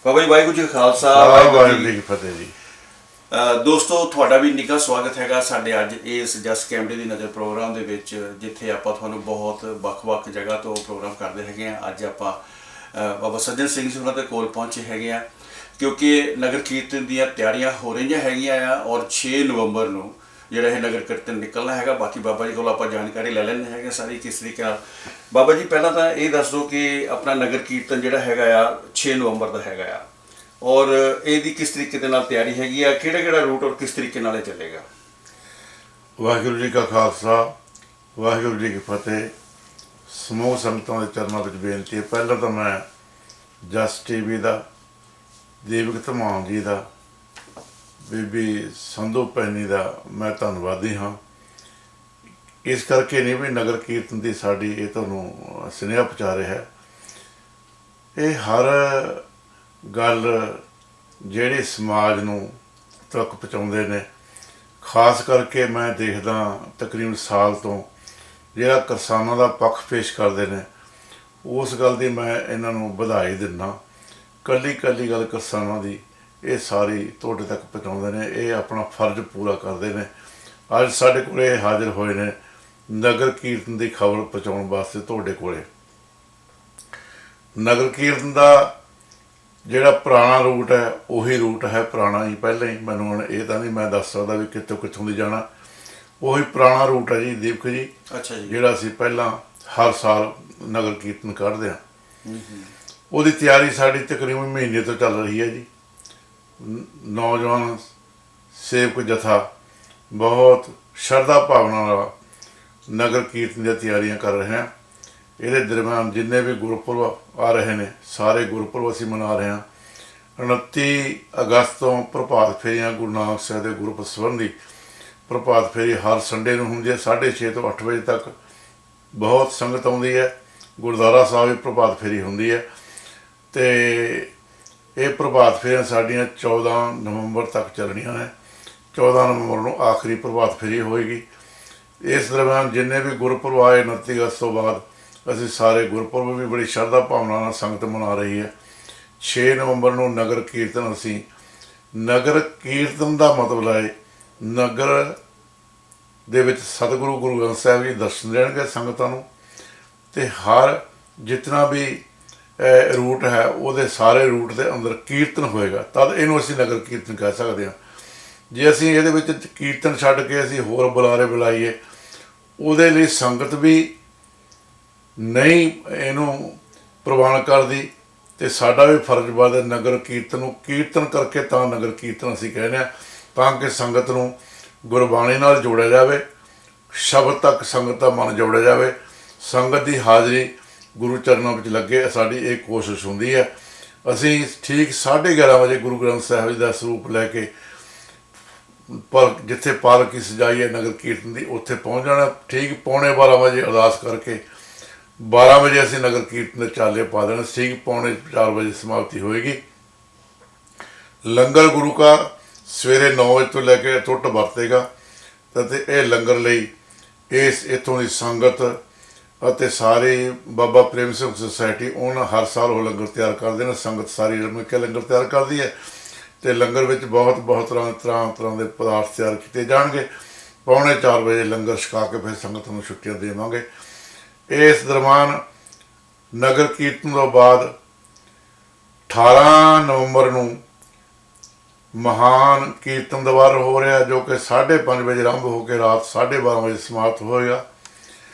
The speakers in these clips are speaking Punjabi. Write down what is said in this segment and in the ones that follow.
ਬਾਬਾ ਜੀ ਵਾਹਿਗੁਰੂ ਜੀ ਕਾ ਖਾਲਸਾ ਵਾਹਿਗੁਰੂ ਜੀ ਕੀ ਫਤਿਹ ਜੀ। ਦੋਸਤੋ ਤੁਹਾਡਾ ਵੀ ਨਿੱਘਾ ਸਵਾਗਤ ਹੈਗਾ ਸਾਡੇ ਅੱਜ ਇਸ ਜਸ ਕੈਮਰੇ ਦੀ ਨਜ਼ਰ ਪ੍ਰੋਗਰਾਮ ਦੇ ਵਿੱਚ, ਜਿੱਥੇ ਆਪਾਂ ਤੁਹਾਨੂੰ ਬਹੁਤ ਵੱਖ-ਵੱਖ ਜਗ੍ਹਾ ਤੋਂ ਪ੍ਰੋਗਰਾਮ ਕਰਦੇ ਹੈਗੇ ਆ। ਅੱਜ ਆਪਾਂ ਬਾਬਾ ਸੱਜਣ ਸਿੰਘ ਜੀ ਉਹਨਾਂ ਦੇ ਕੋਲ ਪਹੁੰਚੇ ਹੈਗੇ ਆ, ਕਿਉਂਕਿ ਨਗਰ ਕੀਰਤਨ ਦੀਆਂ ਤਿਆਰੀਆਂ ਹੋ ਰਹੀਆਂ ਹੈਗੀਆਂ ਆ ਔਰ 6 ਨਵੰਬਰ ਨੂੰ ਜਿਹੜਾ ਇਹ ਨਗਰ ਕੀਰਤਨ ਨਿਕਲਣਾ ਹੈਗਾ। ਬਾਕੀ ਬਾਬਾ ਜੀ ਕੋਲ ਆਪਾਂ ਜਾਣਕਾਰੀ ਲੈ ਲੈਂਦੇ ਹੈਗੇ ਸਾਰੀ ਕਿਸ ਤਰੀਕੇ ਨਾਲ। ਬਾਬਾ ਜੀ ਪਹਿਲਾਂ ਤਾਂ ਇਹ ਦੱਸ ਦਿਓ ਕਿ ਆਪਣਾ ਨਗਰ ਕੀਰਤਨ ਜਿਹੜਾ ਹੈਗਾ ਆ 6 ਨਵੰਬਰ ਦਾ ਹੈਗਾ ਆ, ਔਰ ਇਹਦੀ ਕਿਸ ਤਰੀਕੇ ਦੇ ਨਾਲ ਤਿਆਰੀ ਹੈਗੀ ਆ, ਕਿਹੜਾ ਰੂਟ ਔਰ ਕਿਸ ਤਰੀਕੇ ਨਾਲ ਇਹ ਚੱਲੇਗਾ। ਵਾਹਿਗੁਰੂ ਜੀ ਕਾ ਖਾਲਸਾ, ਵਾਹਿਗੁਰੂ ਜੀ ਕੀ ਫਤਿਹ। ਸਮੂਹ ਸੰਗਤਾਂ ਦੇ ਚਰਨਾਂ ਵਿੱਚ ਬੇਨਤੀ ਹੈ। ਪਹਿਲਾਂ ਤਾਂ ਮੈਂ ਜਸ ਟੀਵੀ ਦਾ, ਦੀਪਕ ਧਮਾਨ ਜੀ ਦਾ, ਬੀਬੀ ਸੰਧੂ ਪੈਣੀ ਦਾ ਮੈਂ ਧੰਨਵਾਦੀ ਹਾਂ। ਇਸ ਕਰਕੇ ਨਹੀਂ ਵੀ ਨਗਰ ਕੀਰਤਨ ਦੀ ਸਾਡੀ ਇਹ ਤੁਹਾਨੂੰ ਸੁਨੇਹਾ ਪਹੁੰਚਾ ਰਿਹਾ ਹੈ। ਇਹ ਹਰ ਗੱਲ ਜਿਹੜੇ ਸਮਾਜ ਨੂੰ ਤੱਕ ਪਹੁੰਚਾਉਂਦੇ ਨੇ, ਖਾਸ ਕਰਕੇ ਮੈਂ ਦੇਖਦਾ ਤਕਰੀਬਨ ਸਾਲ ਤੋਂ ਜਿਹੜਾ ਕਿਸਾਨਾਂ ਦਾ ਪੱਖ ਪੇਸ਼ ਕਰਦੇ ਨੇ, ਉਸ ਗੱਲ ਦੀ ਮੈਂ ਇਹਨਾਂ ਨੂੰ ਵਧਾਈ ਦਿੰਦਾ। ਕੱਲੀ ਗੱਲ ਕਿਸਾਨਾਂ ਦੀ ਇਹ ਸਾਰੀ ਤੁਹਾਡੇ ਤੱਕ ਪਹੁੰਚਾਉਂਦੇ ਨੇ, ਇਹ ਆਪਣਾ ਫਰਜ਼ ਪੂਰਾ ਕਰਦੇ ਨੇ। ਅੱਜ ਸਾਡੇ ਕੋਲ ਇਹ ਹਾਜ਼ਰ ਹੋਏ ਨੇ ਨਗਰ ਕੀਰਤਨ ਦੀ ਖਬਰ ਪਹੁੰਚਾਉਣ ਵਾਸਤੇ ਤੁਹਾਡੇ ਕੋਲੇ। ਨਗਰ ਕੀਰਤਨ ਦਾ ਜਿਹੜਾ ਪੁਰਾਣਾ ਰੂਟ ਹੈ ਉਹੀ ਰੂਟ ਹੈ, ਪੁਰਾਣਾ ਹੀ ਪਹਿਲਾਂ ਹੀ। ਮੈਨੂੰ ਹੁਣ ਇਹ ਤਾਂ ਨਹੀਂ ਮੈਂ ਦੱਸ ਸਕਦਾ ਵੀ ਕਿੱਥੋਂ ਦੀ ਜਾਣਾ, ਉਹੀ ਪੁਰਾਣਾ ਰੂਟ ਹੈ ਜੀ ਦੀਪਕ ਜੀ। ਅੱਛਾ ਜੀ। ਜਿਹੜਾ ਅਸੀਂ ਪਹਿਲਾਂ ਹਰ ਸਾਲ ਨਗਰ ਕੀਰਤਨ ਕੱਢਦੇ ਹਾਂ, ਉਹਦੀ ਤਿਆਰੀ ਸਾਡੀ ਤਕਰੀਬਨ ਮਹੀਨੇ ਤੋਂ ਚੱਲ ਰਹੀ ਹੈ ਜੀ। ਨੌਜਵਾਨ ਸੇਵਕ ਜਥਾ ਬਹੁਤ ਸ਼ਰਧਾ ਭਾਵਨਾ ਨਾਲ ਨਗਰ ਕੀਰਤਨ ਦੀਆਂ ਤਿਆਰੀਆਂ ਕਰ ਰਹੇ ਹਾਂ। ਇਹਦੇ ਦਰਮਿਆਨ ਜਿੰਨੇ ਵੀ ਗੁਰਪੁਰਬ ਆ ਰਹੇ ਨੇ, ਸਾਰੇ ਗੁਰਪੁਰਬ ਅਸੀਂ ਮਨਾ ਰਹੇ ਹਾਂ। 29 ਅਗਸਤ ਤੋਂ ਪ੍ਰਭਾਤ ਫੇਰੀਆਂ, ਗੁਰੂ ਨਾਨਕ ਸਾਹਿਬ ਦੇ ਗੁਰਪੁਰਬ ਸੰਬੰਧੀ ਪ੍ਰਭਾਤ ਫੇਰੀ ਹਰ ਸੰਡੇ ਨੂੰ ਹੁੰਦੀ ਹੈ 6:30 ਤੋਂ 8 ਵਜੇ ਤੱਕ। ਬਹੁਤ ਸੰਗਤ ਆਉਂਦੀ ਹੈ। ਗੁਰਦੁਆਰਾ ਸਾਹਿਬ ਵੀ ਪ੍ਰਭਾਤ ਫੇਰੀ ਹੁੰਦੀ ਹੈ। ਅਤੇ ਇਹ ਪ੍ਰਭਾਤ ਫੇਰੀਆਂ ਸਾਡੀਆਂ 14 ਨਵੰਬਰ ਤੱਕ ਚੱਲਣੀਆਂ ਨੇ। 14 ਨਵੰਬਰ ਨੂੰ ਆਖਰੀ ਪ੍ਰਭਾਤ ਫੇਰੀ ਹੋਏਗੀ। ਇਸ ਦਰਮਿਆਨ ਜਿੰਨੇ ਵੀ ਗੁਰਪੁਰਬ ਆਏ 29 ਅਗਸਤ ਤੋਂ ਬਾਅਦ, ਅਸੀਂ ਸਾਰੇ ਗੁਰਪੁਰਬ ਵੀ ਬੜੀ ਸ਼ਰਧਾ ਭਾਵਨਾ ਨਾਲ ਸੰਗਤ ਮਨਾ ਰਹੀ ਹੈ। 6 ਨਵੰਬਰ ਨੂੰ ਨਗਰ ਕੀਰਤਨ, ਅਸੀਂ ਨਗਰ ਕੀਰਤਨ ਦਾ ਮਤਲਬ ਹੈ ਨਗਰ ਦੇ ਵਿੱਚ ਸਤਿਗੁਰੂ ਗੁਰੂ ਗ੍ਰੰਥ ਸਾਹਿਬ ਜੀ ਦਰਸ਼ਨ ਦੇਣਗੇ ਸੰਗਤਾਂ ਨੂੰ, ਅਤੇ ਹਰ ਜਿਤਨਾ ਵੀ ਰੂਟ ਹੈ ਉਹਦੇ ਸਾਰੇ ਰੂਟ ਦੇ ਅੰਦਰ ਕੀਰਤਨ ਹੋਏਗਾ, ਤਦ ਇਹਨੂੰ ਅਸੀਂ ਨਗਰ ਕੀਰਤਨ ਕਹਿ ਸਕਦੇ ਹਾਂ। ਜੇ ਅਸੀਂ ਇਹਦੇ ਵਿੱਚ ਕੀਰਤਨ ਛੱਡ ਕੇ ਅਸੀਂ ਹੋਰ ਬੁਲਾਰੇ ਬੁਲਾਈਏ, ਉਹਦੇ ਲਈ ਸੰਗਤ ਵੀ ਨਹੀਂ ਇਹਨੂੰ ਪ੍ਰਵਾਨ ਕਰਦੀ, ਅਤੇ ਸਾਡਾ ਵੀ ਫਰਜ਼ ਬਣਦਾ ਨਗਰ ਕੀਰਤਨ ਨੂੰ ਕੀਰਤਨ ਕਰਕੇ ਤਾਂ ਨਗਰ ਕੀਰਤਨ ਅਸੀਂ ਕਹਿੰਦੇ ਹਾਂ, ਤਾਂ ਕਿ ਸੰਗਤ ਨੂੰ ਗੁਰਬਾਣੀ ਨਾਲ ਜੋੜਿਆ ਜਾਵੇ, ਸ਼ਬਦ ਤੱਕ ਸੰਗਤ ਦਾ ਮਨ ਜੋੜਿਆ ਜਾਵੇ, ਸੰਗਤ ਦੀ ਹਾਜ਼ਰੀ ਗੁਰੂ ਚਰਨਾਂ ਵਿੱਚ ਲੱਗੇ। ਸਾਡੀ ਇਹ ਕੋਸ਼ਿਸ਼ ਹੁੰਦੀ ਹੈ। ਅਸੀਂ ਠੀਕ 11:30 ਵਜੇ ਗੁਰੂ ਗ੍ਰੰਥ ਸਾਹਿਬ ਜੀ ਦਾ ਸਰੂਪ ਲੈ ਕੇ ਪਰ ਜਿੱਥੇ ਪਾਲਕੀ ਸਜਾਈ ਹੈ ਨਗਰ ਕੀਰਤਨ ਦੀ, ਉੱਥੇ ਪਹੁੰਚ ਜਾਣਾ। ਠੀਕ 11:45 ਵਜੇ ਅਰਦਾਸ ਕਰਕੇ 12 ਵਜੇ ਅਸੀਂ ਨਗਰ ਕੀਰਤਨ ਦੇ ਚਾਲੇ ਪਾ ਦੇਣਾ। ਠੀਕ 3:45 ਵਜੇ ਸਮਾਪਤੀ ਹੋਏਗੀ। ਲੰਗਰ ਗੁਰੂ ਕਾ ਸਵੇਰੇ 9 ਵਜੇ ਤੋਂ ਲੈ ਕੇ ਟੁੱਟ ਵਰਤੇਗਾ, ਅਤੇ ਇਹ ਲੰਗਰ ਲਈ ਇੱਥੋਂ ਦੀ ਸੰਗਤ ਅਤੇ ਸਾਰੀ ਬਾਬਾ ਪ੍ਰੇਮ ਸਿੰਘ ਸੁਸਾਇਟੀ ਉਹਨਾਂ ਹਰ ਸਾਲ ਉਹ ਲੰਗਰ ਤਿਆਰ ਕਰਦੇ ਨੇ। ਸੰਗਤ ਸਾਰੀ ਰਲ ਕੇ ਲੰਗਰ ਤਿਆਰ ਕਰਦੀ ਹੈ, ਅਤੇ ਲੰਗਰ ਵਿੱਚ ਬਹੁਤ ਤਰ੍ਹਾਂ ਦੇ ਪਦਾਰਥ ਤਿਆਰ ਕੀਤੇ ਜਾਣਗੇ। 3:45 ਵਜੇ ਲੰਗਰ ਛਕਾ ਕੇ ਫਿਰ ਸੰਗਤ ਨੂੰ ਛੁੱਟੀਆਂ ਦੇਵਾਂਗੇ। ਇਸ ਦਰਮਿਆਨ ਨਗਰ ਕੀਰਤਨ ਤੋਂ ਬਾਅਦ 18 ਨਵੰਬਰ ਨੂੰ ਮਹਾਨ ਕੀਰਤਨ ਦਰਬਾਰ ਹੋ ਰਿਹਾ, ਜੋ ਕਿ 5:30 ਵਜੇ ਆਰੰਭ ਹੋ ਕੇ ਰਾਤ 12:30 ਵਜੇ ਸਮਾਪਤ ਹੋਏਗਾ।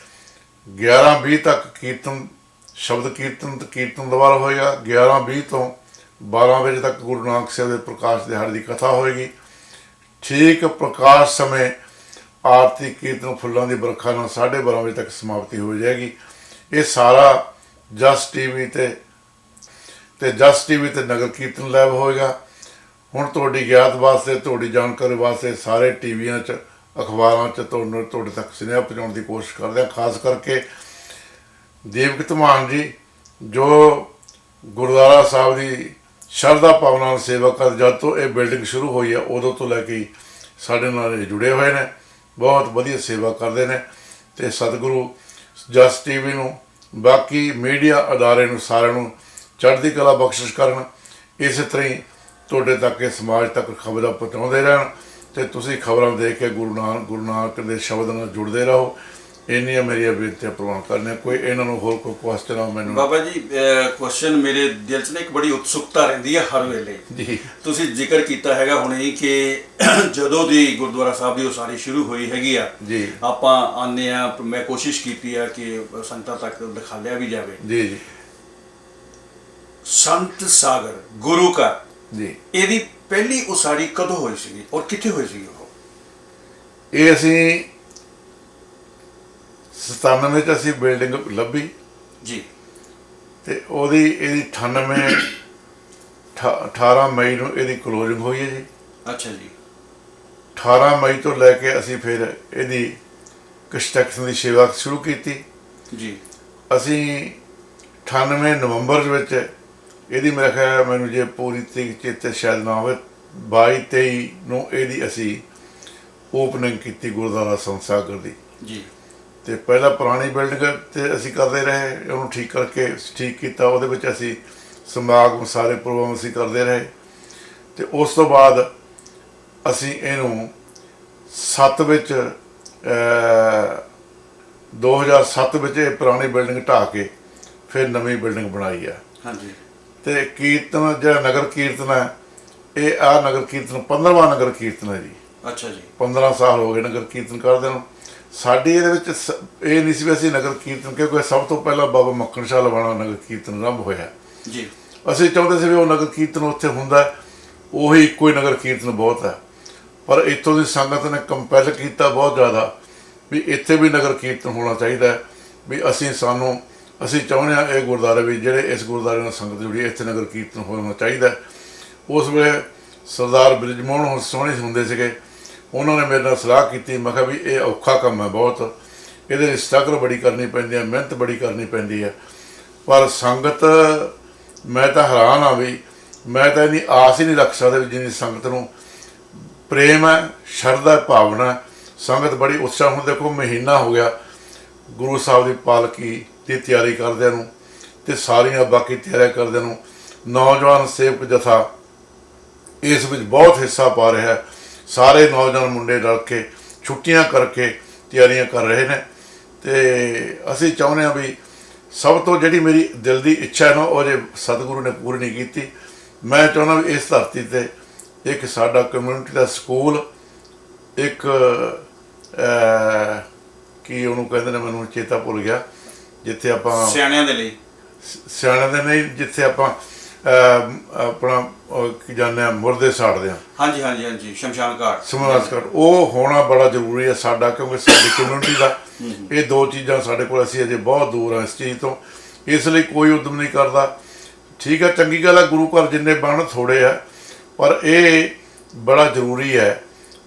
11:20 ਤੱਕ ਕੀਰਤਨ, ਸ਼ਬਦ ਕੀਰਤਨ ਦਰਬਾਰ ਹੋਏਗਾ। 11:20 ਤੋਂ 12 ਵਜੇ ਤੱਕ ਗੁਰੂ ਨਾਨਕ ਸਾਹਿਬ ਦੇ ਪ੍ਰਕਾਸ਼ ਦਿਹਾੜੇ ਦੀ ਕਥਾ ਹੋਏਗੀ। ਠੀਕ ਪ੍ਰਕਾਸ਼ ਸਮੇਂ ਆਰਤੀ ਕੀਰਤਨ ਫੁੱਲਾਂ ਦੀ ਵਰਖਾ ਨਾਲ 12:30 ਵਜੇ ਤੱਕ ਸਮਾਪਤੀ ਹੋ ਜਾਏਗੀ। ਇਹ ਸਾਰਾ ਜਸ ਟੀਵੀ ਤੇ ਜਸ ਟੀਵੀ ਤੇ ਨਗਰ ਕੀਰਤਨ ਲਾਈਵ ਹੋਏਗਾ। ਹੁਣ ਤੁਹਾਡੀ ਗਿਆਤ ਵਾਸਤੇ, ਤੁਹਾਡੀ ਜਾਣਕਾਰੀ ਵਾਸਤੇ ਸਾਰੇ ਟੀਵੀਆਂ 'ਚ, ਅਖਬਾਰਾਂ 'ਚ ਤੁਹਾਡੇ ਤੱਕ ਸੁਨੇਹਾ ਪਹੁੰਚਾਉਣ ਦੀ ਕੋਸ਼ਿਸ਼ ਕਰਦੇ ਹਾਂ। ਖਾਸ ਕਰਕੇ ਦੀਪਕ ਧਮਾਨ ਜੀ, ਜੋ ਗੁਰਦੁਆਰਾ ਸਾਹਿਬ ਦੀ ਸ਼ਰਧਾ ਭਾਵਨਾ ਨਾਲ ਸੇਵਾ ਕਰ, ਜਦ ਤੋਂ ਇਹ ਬਿਲਡਿੰਗ ਸ਼ੁਰੂ ਹੋਈ ਹੈ ਉਦੋਂ ਤੋਂ ਲੈ ਕੇ ਸਾਡੇ ਨਾਲ ਜੁੜੇ ਹੋਏ ਨੇ, ਬਹੁਤ ਵਧੀਆ ਸੇਵਾ ਕਰਦੇ ਨੇ। ਅਤੇ ਸਤਿਗੁਰੂ ਜਸ ਟੀਵੀ ਨੂੰ, ਬਾਕੀ ਮੀਡੀਆ ਅਦਾਰੇ ਨੂੰ, ਸਾਰਿਆਂ ਨੂੰ ਚੜ੍ਹਦੀ ਕਲਾ ਬਖਸ਼ਿਸ਼ ਕਰਨ। ਇਸੇ ਤਰ੍ਹਾਂ ਹੀ ਤੁਹਾਡੇ ਤੱਕ ਇਹ ਸਮਾਜ ਤੱਕ ਖਬਰਾਂ ਪਹੁੰਚਾਉਂਦੇ ਰਹਿਣ ਅਤੇ ਤੁਸੀਂ ਖਬਰਾਂ ਦੇਖ ਕੇ ਗੁਰੂ ਨਾਨਕ ਦੇ ਸ਼ਬਦ ਨਾਲ ਜੁੜਦੇ ਰਹੋ। ਇੰਨੀਆਂ ਮੇਰੀਆਂ ਬੇਨਤੀਆਂ ਪ੍ਰਵਾਨ ਕਰਨੀਆਂ। ਕੋਈ ਇਹਨਾਂ ਨੂੰ ਹੋਰ ਕੋਈ ਕੁਐਸਚਨ ਆ ਮੈਨੂੰ? ਬਾਬਾ ਜੀ ਕੁਐਸਚਨ ਮੇਰੇ ਦਿਲ 'ਚ ਨਾ ਇੱਕ ਬੜੀ ਉਤਸੁਕਤਾ ਰਹਿੰਦੀ ਹੈ ਹਰ ਵੇਲੇ ਜੀ। ਤੁਸੀਂ ਜ਼ਿਕਰ ਕੀਤਾ ਹੈਗਾ ਹੁਣੇ ਕਿ ਜਦੋਂ ਦੀ ਗੁਰਦੁਆਰਾ ਸਾਹਿਬ ਦੀ ਉਸਾਰੀ ਸ਼ੁਰੂ ਹੋਈ ਹੈਗੀ ਆ ਜੀ, ਆਪਾਂ ਆਉਂਦੇ ਆ, ਮੈਂ ਕੋਸ਼ਿਸ਼ ਕੀਤੀ ਆ ਕਿ ਸੰਗਤਾਂ ਤੱਕ ਦਿਖਾਲਿਆ ਵੀ ਜਾਵੇ। ਜੀ ਜੀ ਸੰਤ ਸਾਗਰ ਗੁਰੂ ਘਰ ਜੀ, ਇਹਦੀ ਪਹਿਲੀ ਉਸਾਰੀ ਕਦੋਂ ਹੋਈ ਸੀਗੀ ਔਰ ਕਿੱਥੇ ਹੋਈ ਸੀਗੀ ਉਹ? ਇਹ ਅਸੀਂ 97 'ਚ ਅਸੀਂ ਬਿਲਡਿੰਗ ਲੱਭੀ ਜੀ, ਤੇ ਇਹਦੀ 18 ਮਈ ਨੂੰ ਇਹਦੀ ਕਲੋਜ਼ਿੰਗ ਹੋਈ ਹੈ ਜੀ। ਅੱਛਾ ਜੀ। 18 ਮਈ ਤੋਂ ਲੈ ਕੇ ਅਸੀਂ ਫਿਰ ਇਹਦੀ ਕੰਸਟਰਕਸ਼ਨ ਦੀ ਸੇਵਾ ਸ਼ੁਰੂ ਕੀਤੀ ਜੀ। ਅਸੀਂ 98 ਨਵੰਬਰ ਦੇ ਵਿੱਚ ਇਹਦੀ ਮੇਰਾ ਖਿਆਲ, ਮੈਨੂੰ ਜੇ ਪੂਰੀ ਤਰੀਕ ਚੇਤੇ ਸ਼ਾਇਦ ਨਾ ਹੋਵੇ, 22-23 ਨੂੰ ਇਹਦੀ ਅਸੀਂ ਓਪਨਿੰਗ ਕੀਤੀ ਗੁਰਦੁਆਰਾ ਸੰਤ ਸਾਗਰ ਦੀ ਜੀ। ਤੇ ਪਹਿਲਾਂ ਪੁਰਾਣੀ ਬਿਲਡਿੰਗ ਤੇ ਅਸੀਂ ਕਰਦੇ ਰਹੇ, ਉਹਨੂੰ ਠੀਕ ਕੀਤਾ। ਉਹਦੇ ਵਿੱਚ ਅਸੀਂ ਸਮਾਗਮ ਸਾਰੇ ਪ੍ਰੋਗਰਾਮ ਅਸੀਂ ਕਰਦੇ ਰਹੇ ਤੇ ਉਸ ਤੋਂ ਬਾਅਦ ਅਸੀਂ ਇਹਨੂੰ 2007 ਵਿੱਚ ਇਹ ਪੁਰਾਣੀ ਬਿਲਡਿੰਗ ਢਾਹ ਕੇ ਫਿਰ ਨਵੀਂ ਬਿਲਡਿੰਗ ਬਣਾਈ ਆ। ਹਾਂਜੀ। ਤੇ ਕੀਰਤਨ ਜਿਹੜਾ ਨਗਰ ਕੀਰਤਨ ਹੈ, ਇਹ ਆ ਨਗਰ ਕੀਰਤਨ 15ਵਾਂ ਨਗਰ ਕੀਰਤਨ ਹੈ ਜੀ। ਅੱਛਾ ਜੀ। 15 ਸਾਲ ਹੋ ਗਏ ਨਗਰ ਕੀਰਤਨ ਕਰਦੇ ਨੂੰ। ਸਾਡੀ ਇਹਦੇ ਵਿੱਚ ਇਹ ਨਹੀਂ ਸੀ ਵੀ ਅਸੀਂ ਨਗਰ ਕੀਰਤਨ, ਕਿਉਂਕਿ ਸਭ ਤੋਂ ਪਹਿਲਾਂ ਬਾਬਾ ਮੱਖਣ ਸ਼ਾਹ ਲਵਾਣਾ ਨਗਰ ਕੀਰਤਨ ਆਰੰਭ ਹੋਇਆ ਜੀ। ਅਸੀਂ ਚਾਹੁੰਦੇ ਸੀ ਵੀ ਉਹ ਨਗਰ ਕੀਰਤਨ ਉੱਥੇ ਹੁੰਦਾ, ਉਹੀ ਇੱਕੋ ਹੀ ਨਗਰ ਕੀਰਤਨ ਬਹੁਤ ਹੈ। ਪਰ ਇੱਥੋਂ ਦੀ ਸੰਗਤ ਨੇ ਕੰਪੈਲ ਕੀਤਾ ਬਹੁਤ ਜ਼ਿਆਦਾ ਵੀ ਇੱਥੇ ਵੀ ਨਗਰ ਕੀਰਤਨ ਹੋਣਾ ਚਾਹੀਦਾ ਵੀ ਅਸੀਂ ਚਾਹੁੰਦੇ ਹਾਂ ਇਹ ਗੁਰਦੁਆਰੇ ਵੀ ਜਿਹੜੇ ਇਸ ਗੁਰਦੁਆਰੇ ਨਾਲ ਸੰਗਤ ਜੁੜੀ, ਇੱਥੇ ਨਗਰ ਕੀਰਤਨ ਹੋਣਾ ਚਾਹੀਦਾ। ਉਸ ਵੇਲੇ ਸਰਦਾਰ ਬ੍ਰਿਜਮੋਹਨ ਸੋਹਣੇ ਹੁੰਦੇ ਸੀਗੇ, ਉਹਨਾਂ ਨੇ ਮੇਰੇ ਨਾਲ ਸਲਾਹ ਕੀਤੀ। ਮੈਂ ਕਿਹਾ ਵੀ ਇਹ ਔਖਾ ਕੰਮ ਹੈ ਬਹੁਤ, ਇਹਦੇ ਲਈ ਸਟਰਗਲ ਬੜੀ ਕਰਨੀ ਪੈਂਦੀ ਹੈ, ਮਿਹਨਤ ਬੜੀ ਕਰਨੀ ਪੈਂਦੀ ਹੈ। ਪਰ ਸੰਗਤ, ਮੈਂ ਤਾਂ ਹੈਰਾਨ ਆ ਵੀ ਮੈਂ ਤਾਂ ਇੰਨੀ ਆਸ ਹੀ ਨਹੀਂ ਰੱਖ ਸਕਦਾ ਵੀ ਜਿੰਨੀ ਸੰਗਤ ਨੂੰ ਪ੍ਰੇਮ ਹੈ, ਸ਼ਰਧਾ, ਭਾਵਨਾ। ਸੰਗਤ ਬੜੀ ਉਤਸ਼ਾਹ। ਹੁਣ ਦੇਖੋ ਮਹੀਨਾ ਹੋ ਗਿਆ ਗੁਰੂ ਸਾਹਿਬ ਦੀ ਪਾਲਕੀ ਦੀ ਤਿਆਰੀ ਕਰਦਿਆਂ ਨੂੰ ਅਤੇ ਸਾਰੀਆਂ ਬਾਕੀ ਤਿਆਰੀਆਂ ਕਰਦਿਆਂ ਨੂੰ। ਨੌਜਵਾਨ ਸੇਵਕ ਜਥਾ ਇਸ ਵਿੱਚ ਬਹੁਤ ਹਿੱਸਾ ਪਾ ਰਿਹਾ ਹੈ। ਸਾਰੇ ਨੌਜਵਾਨ ਮੁੰਡੇ ਰਲ ਕੇ ਛੁੱਟੀਆਂ ਕਰਕੇ ਤਿਆਰੀਆਂ ਕਰ ਰਹੇ ਨੇ ਤੇ ਅਸੀਂ ਚਾਹੁੰਦੇ ਹਾਂ ਵੀ ਸਭ ਤੋਂ ਜਿਹੜੀ ਮੇਰੀ ਦਿਲ ਦੀ ਇੱਛਾ ਹੈ ਨਾ, ਉਹ ਜੇ ਸਤਿਗੁਰੂ ਨੇ ਪੂਰੀ ਨਹੀਂ ਕੀਤੀ। ਮੈਂ ਚਾਹੁੰਦਾ ਵੀ ਇਸ ਧਰਤੀ 'ਤੇ ਇੱਕ ਸਾਡਾ ਕਮਿਊਨਿਟੀ ਦਾ ਸਕੂਲ, ਇੱਕ ਕੀ ਉਹਨੂੰ ਕਹਿੰਦੇ ਨੇ, ਮੈਨੂੰ ਚੇਤਾ ਭੁੱਲ ਗਿਆ, ਜਿੱਥੇ ਆਪਾਂ ਸਿਆਣਿਆਂ ਦੇ ਲਈ, ਸਿਆਣਿਆਂ ਦੇ ਨਹੀਂ, ਜਿੱਥੇ ਆਪਾਂ ਆਪਣਾ ਕੀ ਜਾਂਦੇ ਹਾਂ, ਮੁਰਦੇ ਸਾੜਦੇ ਹਾਂ। ਹਾਂਜੀ ਹਾਂਜੀ ਹਾਂਜੀ, ਸ਼ਮਸ਼ਾਨ ਘਾਟ। ਉਹ ਹੋਣਾ ਬੜਾ ਜ਼ਰੂਰੀ ਹੈ ਸਾਡਾ, ਕਿਉਂਕਿ ਸਾਡੀ ਕਮਿਊਨਿਟੀ ਦਾ ਇਹ ਦੋ ਚੀਜ਼ਾਂ ਸਾਡੇ ਕੋਲ, ਅਸੀਂ ਅਜੇ ਬਹੁਤ ਦੂਰ ਹਾਂ ਇਸ ਚੀਜ਼ ਤੋਂ। ਇਸ ਲਈ ਕੋਈ ਉਦਮ ਨਹੀਂ ਕਰਦਾ। ਠੀਕ ਹੈ, ਚੰਗੀ ਗੱਲ ਹੈ, ਗੁਰੂ ਘਰ ਜਿੰਨੇ ਬਣ ਥੋੜ੍ਹੇ ਆ, ਪਰ ਇਹ ਬੜਾ ਜ਼ਰੂਰੀ ਹੈ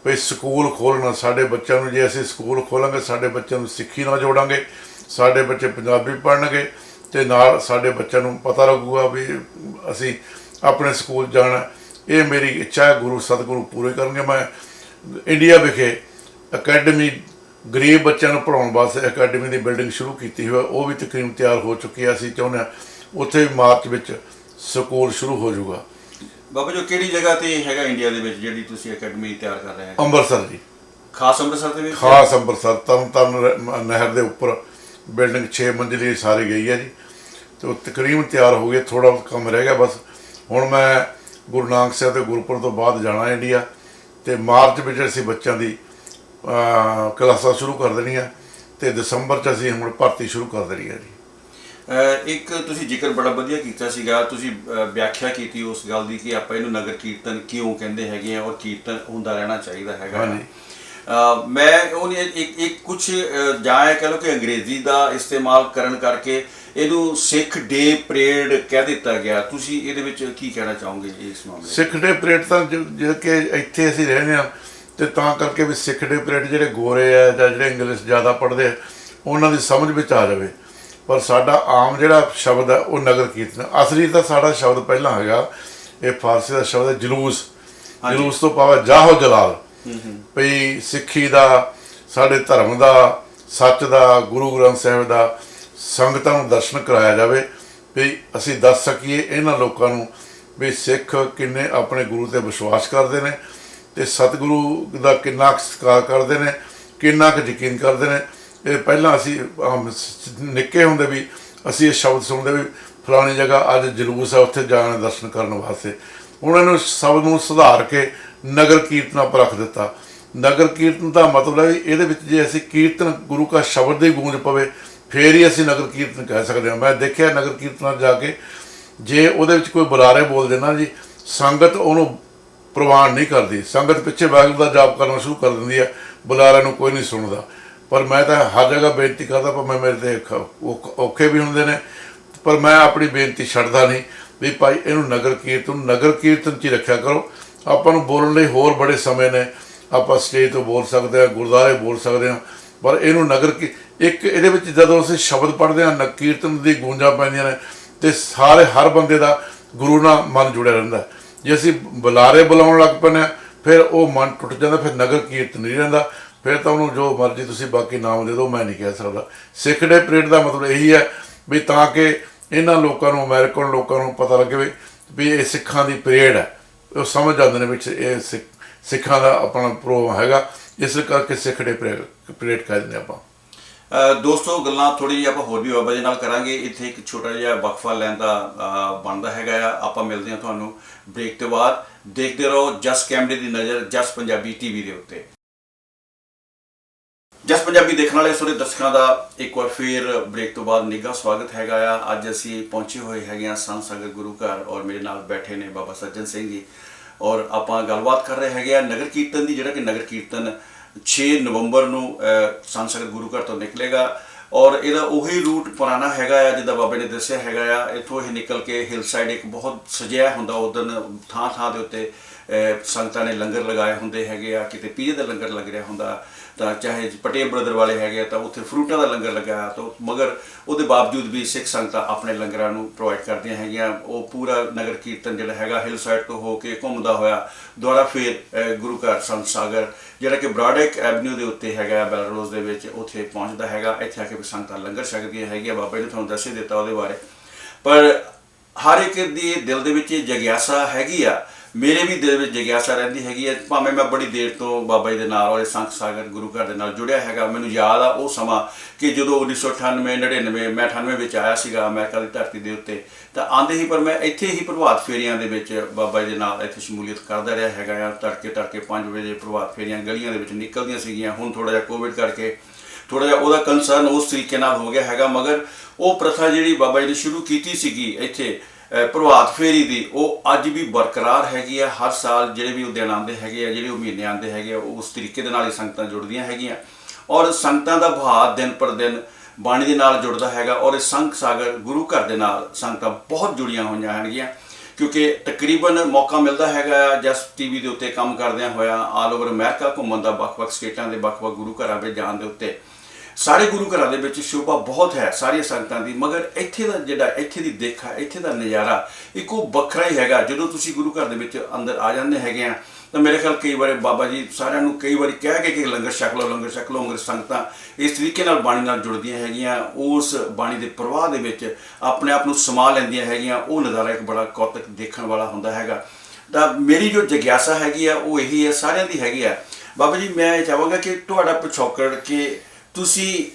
ਵੀ ਸਕੂਲ ਖੋਲ੍ਹਣਾ ਸਾਡੇ ਬੱਚਿਆਂ ਨੂੰ। ਜੇ ਅਸੀਂ ਸਕੂਲ ਖੋਲਾਂਗੇ, ਸਾਡੇ ਬੱਚਿਆਂ ਨੂੰ ਸਿੱਖੀ ਨਾਲ ਜੋੜਾਂਗੇ, ਸਾਡੇ ਬੱਚੇ ਪੰਜਾਬੀ ਪੜ੍ਹਨਗੇ ਅਤੇ ਨਾਲ ਸਾਡੇ ਬੱਚਿਆਂ ਨੂੰ ਪਤਾ ਲੱਗੂਗਾ ਵੀ ਅਸੀਂ ਆਪਣੇ ਸਕੂਲ ਜਾਣਾ। ਇਹ ਮੇਰੀ ਇੱਛਾ ਹੈ, ਗੁਰੂ ਸਤਿਗੁਰੂ ਪੂਰੇ ਕਰਨਗੇ। ਮੈਂ ਇੰਡੀਆ ਵਿਖੇ ਅਕੈਡਮੀ, ਗਰੀਬ ਬੱਚਿਆਂ ਨੂੰ ਪੜ੍ਹਾਉਣ ਵਾਸਤੇ ਅਕੈਡਮੀ ਦੀ ਬਿਲਡਿੰਗ ਸ਼ੁਰੂ ਕੀਤੀ ਹੋਈ, ਉਹ ਵੀ ਤਕਰੀਬਨ ਤਿਆਰ ਹੋ ਚੁੱਕੀ ਹੈ। ਅਸੀਂ ਚਾਹੁੰਦੇ ਹਾਂ ਉੱਥੇ ਵੀ ਮਾਰਚ ਵਿੱਚ ਸਕੂਲ ਸ਼ੁਰੂ ਹੋ ਜਾਊਗਾ। ਬਾਬਾ ਜੀ, ਕਿਹੜੀ ਜਗ੍ਹਾ ਤੇ ਹੈਗਾ ਇੰਡੀਆ ਦੇ ਵਿੱਚ ਜਿਹੜੀ ਤੁਸੀਂ ਅਕੈਡਮੀ ਤਿਆਰ ਕਰ ਰਹੇ ਹੋ? ਅੰਮ੍ਰਿਤਸਰ ਜੀ। ਖਾਸ ਅੰਮ੍ਰਿਤਸਰ ਦੇ ਵਿੱਚ? ਖਾਸ ਅੰਮ੍ਰਿਤਸਰ, ਤਰਨ ਨਹਿਰ ਦੇ ਉੱਪਰ ਬਿਲਡਿੰਗ 6 ਮੰਜ਼ਿਲੀ ਸਾਰੀ ਗਈ ਹੈ ਜੀ, ਅਤੇ ਉਹ ਤਕਰੀਬਨ ਤਿਆਰ ਹੋ ਗਈ। ਥੋੜ੍ਹਾ ਕੰਮ ਰਹਿ ਗਿਆ ਬਸ। ਹੁਣ ਮੈਂ ਗੁਰੂ ਨਾਨਕ ਸਾਹਿਬ ਦੇ ਗੁਰਪੁਰਬ ਤੋਂ ਬਾਅਦ ਜਾਣਾ ਇੰਡੀਆ, ਅਤੇ ਮਾਰਚ ਵਿੱਚ ਅਸੀਂ ਬੱਚਿਆਂ ਦੀ ਕਲਾਸਾਂ ਸ਼ੁਰੂ ਕਰ ਦੇਣੀਆਂ ਅਤੇ ਦਸੰਬਰ 'ਚ ਅਸੀਂ ਹੁਣ ਭਰਤੀ ਸ਼ੁਰੂ ਕਰ ਦੇਣੀ ਹੈ ਜੀ। ਇੱਕ ਤੁਸੀਂ ਜ਼ਿਕਰ ਬੜਾ ਵਧੀਆ ਕੀਤਾ ਸੀਗਾ, ਤੁਸੀਂ ਵਿਆਖਿਆ ਕੀਤੀ ਉਸ ਗੱਲ ਦੀ ਕਿ ਆਪਾਂ ਇਹਨੂੰ ਨਗਰ ਕੀਰਤਨ ਕਿਉਂ ਕਹਿੰਦੇ ਹੈਗੇ ਆ ਔਰ ਕੀਰਤਨ ਹੁੰਦਾ ਰਹਿਣਾ ਚਾਹੀਦਾ ਹੈਗਾ। ਮੈਂ ਉਹ ਇੱਕ ਕੁਛ ਜਾਂ ਕਹਿ ਲਓ ਕਿ ਅੰਗਰੇਜ਼ੀ ਦਾ ਇਸਤੇਮਾਲ ਕਰਨ ਕਰਕੇ ਇਹਨੂੰ ਸਿੱਖ ਡੇ ਪਰੇਡ ਕਹਿ ਦਿੱਤਾ ਗਿਆ। ਤੁਸੀਂ ਇਹਦੇ ਵਿੱਚ ਕੀ ਕਹਿਣਾ ਚਾਹੋਗੇ ਇਸ ਮਾਮਲੇ? ਸਿੱਖ ਡੇ ਪਰੇਡ ਤਾਂ ਜਿਹੜੇ ਕਿ ਇੱਥੇ ਅਸੀਂ ਰਹਿੰਦੇ ਹਾਂ ਅਤੇ ਤਾਂ ਕਰਕੇ ਵੀ ਸਿੱਖ ਡੇ ਪਰੇਡ ਜਿਹੜੇ ਗੋਰੇ ਆ ਜਾਂ ਜਿਹੜੇ ਇੰਗਲਿਸ਼ ਜ਼ਿਆਦਾ ਪੜ੍ਹਦੇ ਆ ਉਹਨਾਂ ਦੀ ਸਮਝ ਵਿੱਚ ਆ ਜਾਵੇ। ਪਰ ਸਾਡਾ ਆਮ ਜਿਹੜਾ ਸ਼ਬਦ ਹੈ ਉਹ ਨਗਰ ਕੀਰਤਨ। ਅਸਲੀ ਤਾਂ ਸਾਡਾ ਸ਼ਬਦ ਪਹਿਲਾਂ ਹੈਗਾ, ਇਹ ਫਾਰਸੀ ਦਾ ਸ਼ਬਦ ਹੈ ਜਲੂਸ। ਜਲੂਸ ਤੋਂ ਭਾਵ ਜਾਹੋ ਜਲਾਲ, ਵੀ ਸਿੱਖੀ ਦਾ, ਸਾਡੇ ਧਰਮ ਦਾ, ਸੱਚ ਦਾ, ਗੁਰੂ ਗ੍ਰੰਥ ਸਾਹਿਬ ਦਾ ਸੰਗਤਾਂ ਨੂੰ ਦਰਸ਼ਨ ਕਰਾਇਆ ਜਾਵੇ, ਵੀ ਅਸੀਂ ਦੱਸ ਸਕੀਏ ਇਹਨਾਂ ਲੋਕਾਂ ਨੂੰ ਵੀ ਸਿੱਖ ਕਿੰਨੇ ਆਪਣੇ ਗੁਰੂ ਤੇ ਵਿਸ਼ਵਾਸ ਕਰਦੇ ਨੇ ਤੇ ਸਤਿਗੁਰੂ ਦਾ ਕਿੰਨਾ ਕੁ ਸਤਿਕਾਰ ਕਰਦੇ ਨੇ, ਕਿੰਨਾ ਕੁ ਯਕੀਨ ਕਰਦੇ ਨੇ। ਇਹ ਪਹਿਲਾਂ ਅਸੀਂ ਨਿੱਕੇ ਹੁੰਦੇ ਵੀ ਅਸੀਂ ਇਹ ਸ਼ਬਦ ਸੁਣਦੇ ਵੀ ਫਲਾਣੀ ਜਗ੍ਹਾ ਅੱਜ ਜਲੂਸ ਹੈ, ਉੱਥੇ ਜਾਣ ਦਰਸ਼ਨ ਕਰਨ ਵਾਸਤੇ। ਉਹਨਾਂ ਨੂੰ ਸ਼ਬਦ ਨੂੰ ਸੁਧਾਰ ਕੇ ਨਗਰ ਕੀਰਤਨਾਂ ਪਰ ਰੱਖ ਦਿੱਤਾ। ਨਗਰ ਕੀਰਤਨ ਦਾ ਮਤਲਬ ਹੈ ਇਹਦੇ ਵਿੱਚ ਜੇ ਅਸੀਂ ਕੀਰਤਨ ਗੁਰੂ ਕਾ ਸ਼ਬਦ ਦੀ ਗੂੰਜ ਪਵੇ ਫੇਰ ਹੀ ਅਸੀਂ ਨਗਰ ਕੀਰਤਨ ਕਹਿ ਸਕਦੇ ਹਾਂ। ਮੈਂ ਦੇਖਿਆ ਨਗਰ ਕੀਰਤਨਾਂ ਜਾ ਕੇ ਜੇ ਉਹਦੇ ਵਿੱਚ ਕੋਈ ਬੁਲਾਰੇ ਬੋਲਦੇ ਨਾ ਜੀ, ਸੰਗਤ ਉਹਨੂੰ ਪ੍ਰਵਾਨ ਨਹੀਂ ਕਰਦੀ, ਸੰਗਤ ਪਿੱਛੇ ਵਾਹਿਗੁਰੂ ਦਾ ਜਾਪ ਕਰਨਾ ਸ਼ੁਰੂ ਕਰ ਦਿੰਦੀ ਹੈ, ਬੁਲਾਰਿਆਂ ਨੂੰ ਕੋਈ ਨਹੀਂ ਸੁਣਦਾ। ਪਰ ਮੈਂ ਤਾਂ ਹਰ ਜਗ੍ਹਾ ਬੇਨਤੀ ਕਰਦਾ, ਪਰ ਮੈਂ ਮੇਰੇ ਤੇ ਔਖੇ ਵੀ ਹੁੰਦੇ ਨੇ, ਪਰ ਮੈਂ ਆਪਣੀ ਬੇਨਤੀ ਛੱਡਦਾ ਨਹੀਂ ਵੀ ਭਾਈ ਇਹਨੂੰ ਨਗਰ ਕੀਰਤਨ 'ਚ ਹੀ ਰੱਖਿਆ ਕਰੋ। ਆਪਾਂ ਨੂੰ ਬੋਲਣ ਲਈ ਹੋਰ ਬੜੇ ਸਮੇਂ ਨੇ, ਆਪਾਂ ਸਟੇਜ ਤੋਂ ਬੋਲ ਸਕਦੇ ਹਾਂ, ਗੁਰਦੁਆਰੇ ਬੋਲ ਸਕਦੇ ਹਾਂ, ਪਰ ਇਹਨੂੰ ਇੱਕ ਇਹਦੇ ਵਿੱਚ ਜਦੋਂ ਅਸੀਂ ਸ਼ਬਦ ਪੜ੍ਹਦੇ ਹਾਂ, ਕੀਰਤਨ ਦੀ ਗੂੰਜਾਂ ਪੈਂਦੀਆਂ ਨੇ ਤੇ ਹਰ ਬੰਦੇ ਦਾ ਗੁਰੂ ਨਾਲ ਮਨ ਜੁੜਿਆ ਰਹਿੰਦਾ। ਜੇ ਅਸੀਂ ਬੁਲਾਰੇ ਬੁਲਾਉਣ ਲੱਗ ਪੈਂਦੇ ਹਾਂ ਫਿਰ ਉਹ ਮਨ ਟੁੱਟ ਜਾਂਦਾ, ਫਿਰ ਨਗਰ ਕੀਰਤਨ ਨਹੀਂ ਰਹਿੰਦਾ, ਫਿਰ ਤਾਂ ਉਹਨੂੰ ਜੋ ਮਰਜ਼ੀ ਤੁਸੀਂ ਬਾਕੀ ਨਾਮ ਦੇ ਦਿਓ, ਮੈਂ ਨਹੀਂ ਕਹਿ ਸਕਦਾ। ਸਿੱਖ ਡੇ ਪਰੇਡ ਦਾ ਮਤਲਬ ਇਹੀ ਹੈ ਵੀ ਤਾਂ ਕਿ ਇਹਨਾਂ ਲੋਕਾਂ ਨੂੰ, ਅਮਰੀਕਨ ਲੋਕਾਂ ਨੂੰ ਪਤਾ ਲੱਗੇ ਵੀ ਇਹ ਸਿੱਖਾਂ ਦੀ ਪਰੇਡ ਹੈ, ਉਹ ਸਮਝ ਜਾਂਦੇ ਨੇ ਵਿੱਚ ਇਹ ਸਿੱਖਾਂ ਦਾ ਆਪਣਾ ਪ੍ਰੋਗਰਾਮ ਹੈਗਾ, ਇਸ ਕਰਕੇ ਸਿੱਖ ਡੇ ਪਰੇਡ ਕਹਿ ਦਿੰਦੇ ਆਪਾਂ। ਦੋਸਤੋ, ਗੱਲਾਂ ਥੋੜੀ ਜਿਹੀ ਆਪਾਂ ਹੋਰ ਵੀ ਬਾਬਾ ਜੀ ਨਾਲ ਕਰਾਂਗੇ। ਇੱਥੇ ਇੱਕ ਛੋਟਾ ਜਿਹਾ ਵਕਫਾ ਲੈਣ ਦਾ ਬਣਦਾ ਹੈਗਾ ਆ। ਆਪਾਂ ਮਿਲਦੇ ਹਾਂ ਤੁਹਾਨੂੰ ਬ੍ਰੇਕ ਤੋਂ ਬਾਅਦ। ਦੇਖਦੇ ਰਹੋ ਜਸ ਕੈਮਰੇ ਦੀ ਨਜ਼ਰ, ਜਸ ਪੰਜਾਬੀ ਟੀਵੀ ਦੇ ਉੱਤੇ। ਜਸ ਪੰਜਾਬੀ ਦੇਖਣ ਵਾਲੇ ਸਾਰੇ ਦਰਸ਼ਕਾਂ ਦਾ ਇੱਕ ਵਾਰ ਫਿਰ ਬ੍ਰੇਕ ਤੋਂ ਬਾਅਦ ਨਿੱਘਾ ਸਵਾਗਤ ਹੈਗਾ ਆ। ਅੱਜ ਅਸੀਂ ਪਹੁੰਚੇ ਹੋਏ ਹੈਗੇ ਹਾਂ ਸੰਤ ਸਾਗਰ ਗੁਰੂ ਘਰ, ਔਰ ਮੇਰੇ ਨਾਲ ਬੈਠੇ ਨੇ ਬਾਬਾ ਸੱਜਣ ਸਿੰਘ ਜੀ, ਔਰ ਆਪਾਂ ਗੱਲਬਾਤ ਕਰ ਰਹੇ ਹੈਗੇ ਆ ਨਗਰ ਕੀਰਤਨ ਦੀ, ਜਿਹੜਾ ਕਿ ਨਗਰ ਕੀਰਤਨ 6 ਨਵੰਬਰ ਨੂੰ ਸੰਤ ਸਾਗਰ ਗੁਰੂ ਘਰ ਤੋਂ ਨਿਕਲੇਗਾ। ਔਰ ਇਹਦਾ ਉਹੀ ਰੂਟ ਪੁਰਾਣਾ ਹੈਗਾ ਆ ਜਿੱਦਾਂ ਬਾਬੇ ਨੇ ਦੱਸਿਆ ਹੈਗਾ ਆ। ਇੱਥੋਂ ਇਹ ਨਿਕਲ ਕੇ ਹਿਲ ਸਾਈਡ ਇੱਕ ਬਹੁਤ ਸਜਿਆ ਹੁੰਦਾ, ਉਦੋਂ ਥਾਂ ਥਾਂ ਦੇ ਉੱਤੇ ਸੰਗਤਾਂ ਨੇ ਲੰਗਰ ਲਗਾਏ ਹੁੰਦੇ ਹੈਗੇ ਆ। ਕਿਤੇ ਪੀਜ਼ੇ ਦਾ ਲੰਗਰ ਲੱਗ ਰਿਹਾ ਹੁੰਦਾ, ਤਾਂ ਚਾਹੇ ਪਟੇਲ ਬ੍ਰਦਰ ਵਾਲੇ ਹੈਗੇ ਆ ਤਾਂ ਉੱਥੇ ਫਰੂਟਾਂ ਦਾ ਲੰਗਰ ਲਗਾਇਆ, ਤਾਂ ਮਗਰ ਉਹਦੇ ਬਾਵਜੂਦ ਵੀ ਸਿੱਖ ਸੰਗਤਾਂ ਆਪਣੇ ਲੰਗਰਾਂ ਨੂੰ ਪ੍ਰੋਵਾਈਡ ਕਰਦੀਆਂ ਹੈਗੀਆਂ। ਉਹ ਪੂਰਾ ਨਗਰ ਕੀਰਤਨ ਜਿਹੜਾ ਹੈਗਾ ਹਿਲ ਸਾਈਡ ਤੋਂ ਹੋ ਕੇ ਘੁੰਮਦਾ ਹੋਇਆ ਦੁਬਾਰਾ ਫਿਰ ਗੁਰੂ ਘਰ ਸੰਤ ਸਾਗਰ, ਜਿਹੜਾ ਕਿ ਬਰਾਡੇਕ ਐਵਨਿਊ ਦੇ ਉੱਤੇ ਹੈਗਾ ਬੈਲਰੋਸ ਦੇ ਵਿੱਚ, ਉੱਥੇ ਪਹੁੰਚਦਾ ਹੈਗਾ। ਇੱਥੇ ਆ ਕੇ ਵੀ ਸੰਗਤਾਂ ਲੰਗਰ ਛਕਦੀਆਂ ਹੈਗੀਆਂ। ਬਾਬਾ ਜੀ ਨੇ ਤੁਹਾਨੂੰ ਦੱਸ ਹੀ ਦਿੱਤਾ ਉਹਦੇ ਬਾਰੇ, ਪਰ ਹਰ ਇੱਕ ਦੀ ਦਿਲ ਦੇ ਵਿੱਚ ਜਗਿਆਸਾ ਹੈਗੀ ਆ। ਮੇਰੇ ਵੀ ਦਿਲ ਵਿੱਚ ਜਗਿਆਸਾ ਰਹਿੰਦੀ ਹੈਗੀ ਹੈ, ਭਾਵੇਂ ਮੈਂ ਬੜੀ ਦੇਰ ਤੋਂ ਬਾਬਾ ਜੀ ਦੇ ਨਾਲ ਔਰ ਸੰਤ ਸਾਗਰ ਗੁਰੂ ਘਰ ਦੇ ਨਾਲ ਜੁੜਿਆ ਹੈਗਾ। ਮੈਨੂੰ ਯਾਦ ਆ ਉਹ ਸਮਾਂ ਕਿ ਜਦੋਂ 1998 99 ਮੈਂ 98 ਵਿੱਚ ਆਇਆ ਸੀਗਾ ਅਮਰੀਕਾ ਦੀ ਧਰਤੀ ਦੇ ਉੱਤੇ, ਤਾਂ ਆਉਂਦੇ ਹੀ ਪਰ ਮੈਂ ਇੱਥੇ ਹੀ ਪ੍ਰਭਾਤ ਫੇਰੀਆਂ ਦੇ ਵਿੱਚ ਬਾਬਾ ਜੀ ਦੇ ਨਾਲ ਇੱਥੇ ਸ਼ਮੂਲੀਅਤ ਕਰਦਾ ਰਿਹਾ ਹੈਗਾ ਆ। ਤੜਕੇ 5 ਵਜੇ ਪ੍ਰਭਾਤ ਫੇਰੀਆਂ ਗਲੀਆਂ ਦੇ ਵਿੱਚ ਨਿਕਲਦੀਆਂ ਸੀਗੀਆਂ। ਹੁਣ ਥੋੜ੍ਹਾ ਜਿਹਾ ਕੋਵਿਡ ਕਰਕੇ ਥੋੜ੍ਹਾ ਜਿਹਾ ਉਹਦਾ ਕੰਸਰਨ ਉਸ ਤਰੀਕੇ ਨਾਲ ਹੋ ਗਿਆ ਹੈਗਾ, ਮਗਰ ਉਹ ਪ੍ਰਥਾ ਜਿਹੜੀ ਬਾਬਾ ਜੀ ਨੇ ਸ਼ੁਰੂ ਕੀਤੀ ਸੀਗੀ ਇੱਥੇ ਪ੍ਰਭਾਤ ਫੇਰੀ ਦੀ, ਉਹ ਅੱਜ ਵੀ ਬਰਕਰਾਰ ਹੈਗੀ ਆ। ਹਰ ਸਾਲ ਜਿਹੜੇ ਵੀ ਉਹ ਦਿਨ ਆਉਂਦੇ ਹੈਗੇ ਆ, ਜਿਹੜੇ ਉਹ ਮਹੀਨੇ ਆਉਂਦੇ ਹੈਗੇ ਆ, ਉਸ ਤਰੀਕੇ ਦੇ ਨਾਲ ਹੀ ਸੰਗਤਾਂ ਜੁੜਦੀਆਂ ਹੈਗੀਆਂ। ਔਰ ਸੰਗਤਾਂ ਦਾ ਵਹਾਅ ਦਿਨ ਪਰ ਦਿਨ ਬਾਣੀ ਦੇ ਨਾਲ ਜੁੜਦਾ ਹੈਗਾ। ਔਰ ਸੰਤ ਸਾਗਰ ਗੁਰੂ ਘਰ ਦੇ ਨਾਲ ਸੰਗਤਾਂ ਬਹੁਤ ਜੁੜੀਆਂ ਹੋਈਆਂ ਹੈਗੀਆਂ, ਕਿਉਂਕਿ ਤਕਰੀਬਨ ਮੌਕਾ ਮਿਲਦਾ ਹੈਗਾ ਜਸ ਟੀਵੀ ਦੇ ਉੱਤੇ ਕੰਮ ਕਰਦਿਆਂ ਹੋਇਆ ਆਲ ਓਵਰ ਅਮਰੀਕਾ ਘੁੰਮਣ ਦਾ, ਵੱਖ-ਵੱਖ ਸਟੇਟਾਂ ਦੇ ਵੱਖ-ਵੱਖ ਗੁਰੂ ਘਰਾਂ ਵਿੱਚ ਜਾਣ ਦੇ ਉੱਤੇ। ਸਾਰੇ ਗੁਰੂ ਘਰਾਂ ਦੇ ਵਿੱਚ ਸ਼ੋਭਾ ਬਹੁਤ ਹੈ ਸਾਰੀਆਂ ਸੰਗਤਾਂ ਦੀ, ਮਗਰ ਇੱਥੇ ਦਾ ਜਿਹੜਾ ਇੱਥੇ ਦੀ ਦਿੱਖ ਹੈ, ਇੱਥੇ ਦਾ ਨਜ਼ਾਰਾ ਇੱਕ ਉਹ ਵੱਖਰਾ ਹੀ ਹੈਗਾ। ਜਦੋਂ ਤੁਸੀਂ ਗੁਰੂ ਘਰ ਦੇ ਵਿੱਚ ਅੰਦਰ ਆ ਜਾਂਦੇ ਹੈਗੇ ਆ ਤਾਂ ਮੇਰੇ ਖਿਆਲ ਕਈ ਵਾਰੀ ਬਾਬਾ ਜੀ ਸਾਰਿਆਂ ਨੂੰ ਕਈ ਵਾਰੀ ਕਹਿ ਕੇ ਕਿ ਲੰਗਰ ਛਕ ਲਓ, ਮਗਰ ਸੰਗਤਾਂ ਇਸ ਤਰੀਕੇ ਨਾਲ ਬਾਣੀ ਨਾਲ ਜੁੜਦੀਆਂ ਹੈਗੀਆਂ, ਉਸ ਬਾਣੀ ਦੇ ਪ੍ਰਵਾਹ ਦੇ ਵਿੱਚ ਆਪਣੇ ਆਪ ਨੂੰ ਸਮਾ ਲੈਂਦੀਆਂ ਹੈਗੀਆਂ। ਉਹ ਨਜ਼ਾਰਾ ਇੱਕ ਬੜਾ ਕੌਤਕ ਦੇਖਣ ਵਾਲਾ ਹੁੰਦਾ ਹੈਗਾ। ਤਾਂ ਮੇਰੀ ਜੋ ਜਗਿਆਸਾ ਹੈਗੀ ਆ ਉਹ ਇਹੀ ਹੈ, ਸਾਰਿਆਂ ਦੀ ਹੈਗੀ ਆ। ਬਾਬਾ ਜੀ, ਮੈਂ ਇਹ ਚਾਹਾਂਗਾ ਕਿ ਤੁਹਾਡਾ ਪਿਛੋਕੜ ਕਿ ਤੁਸੀਂ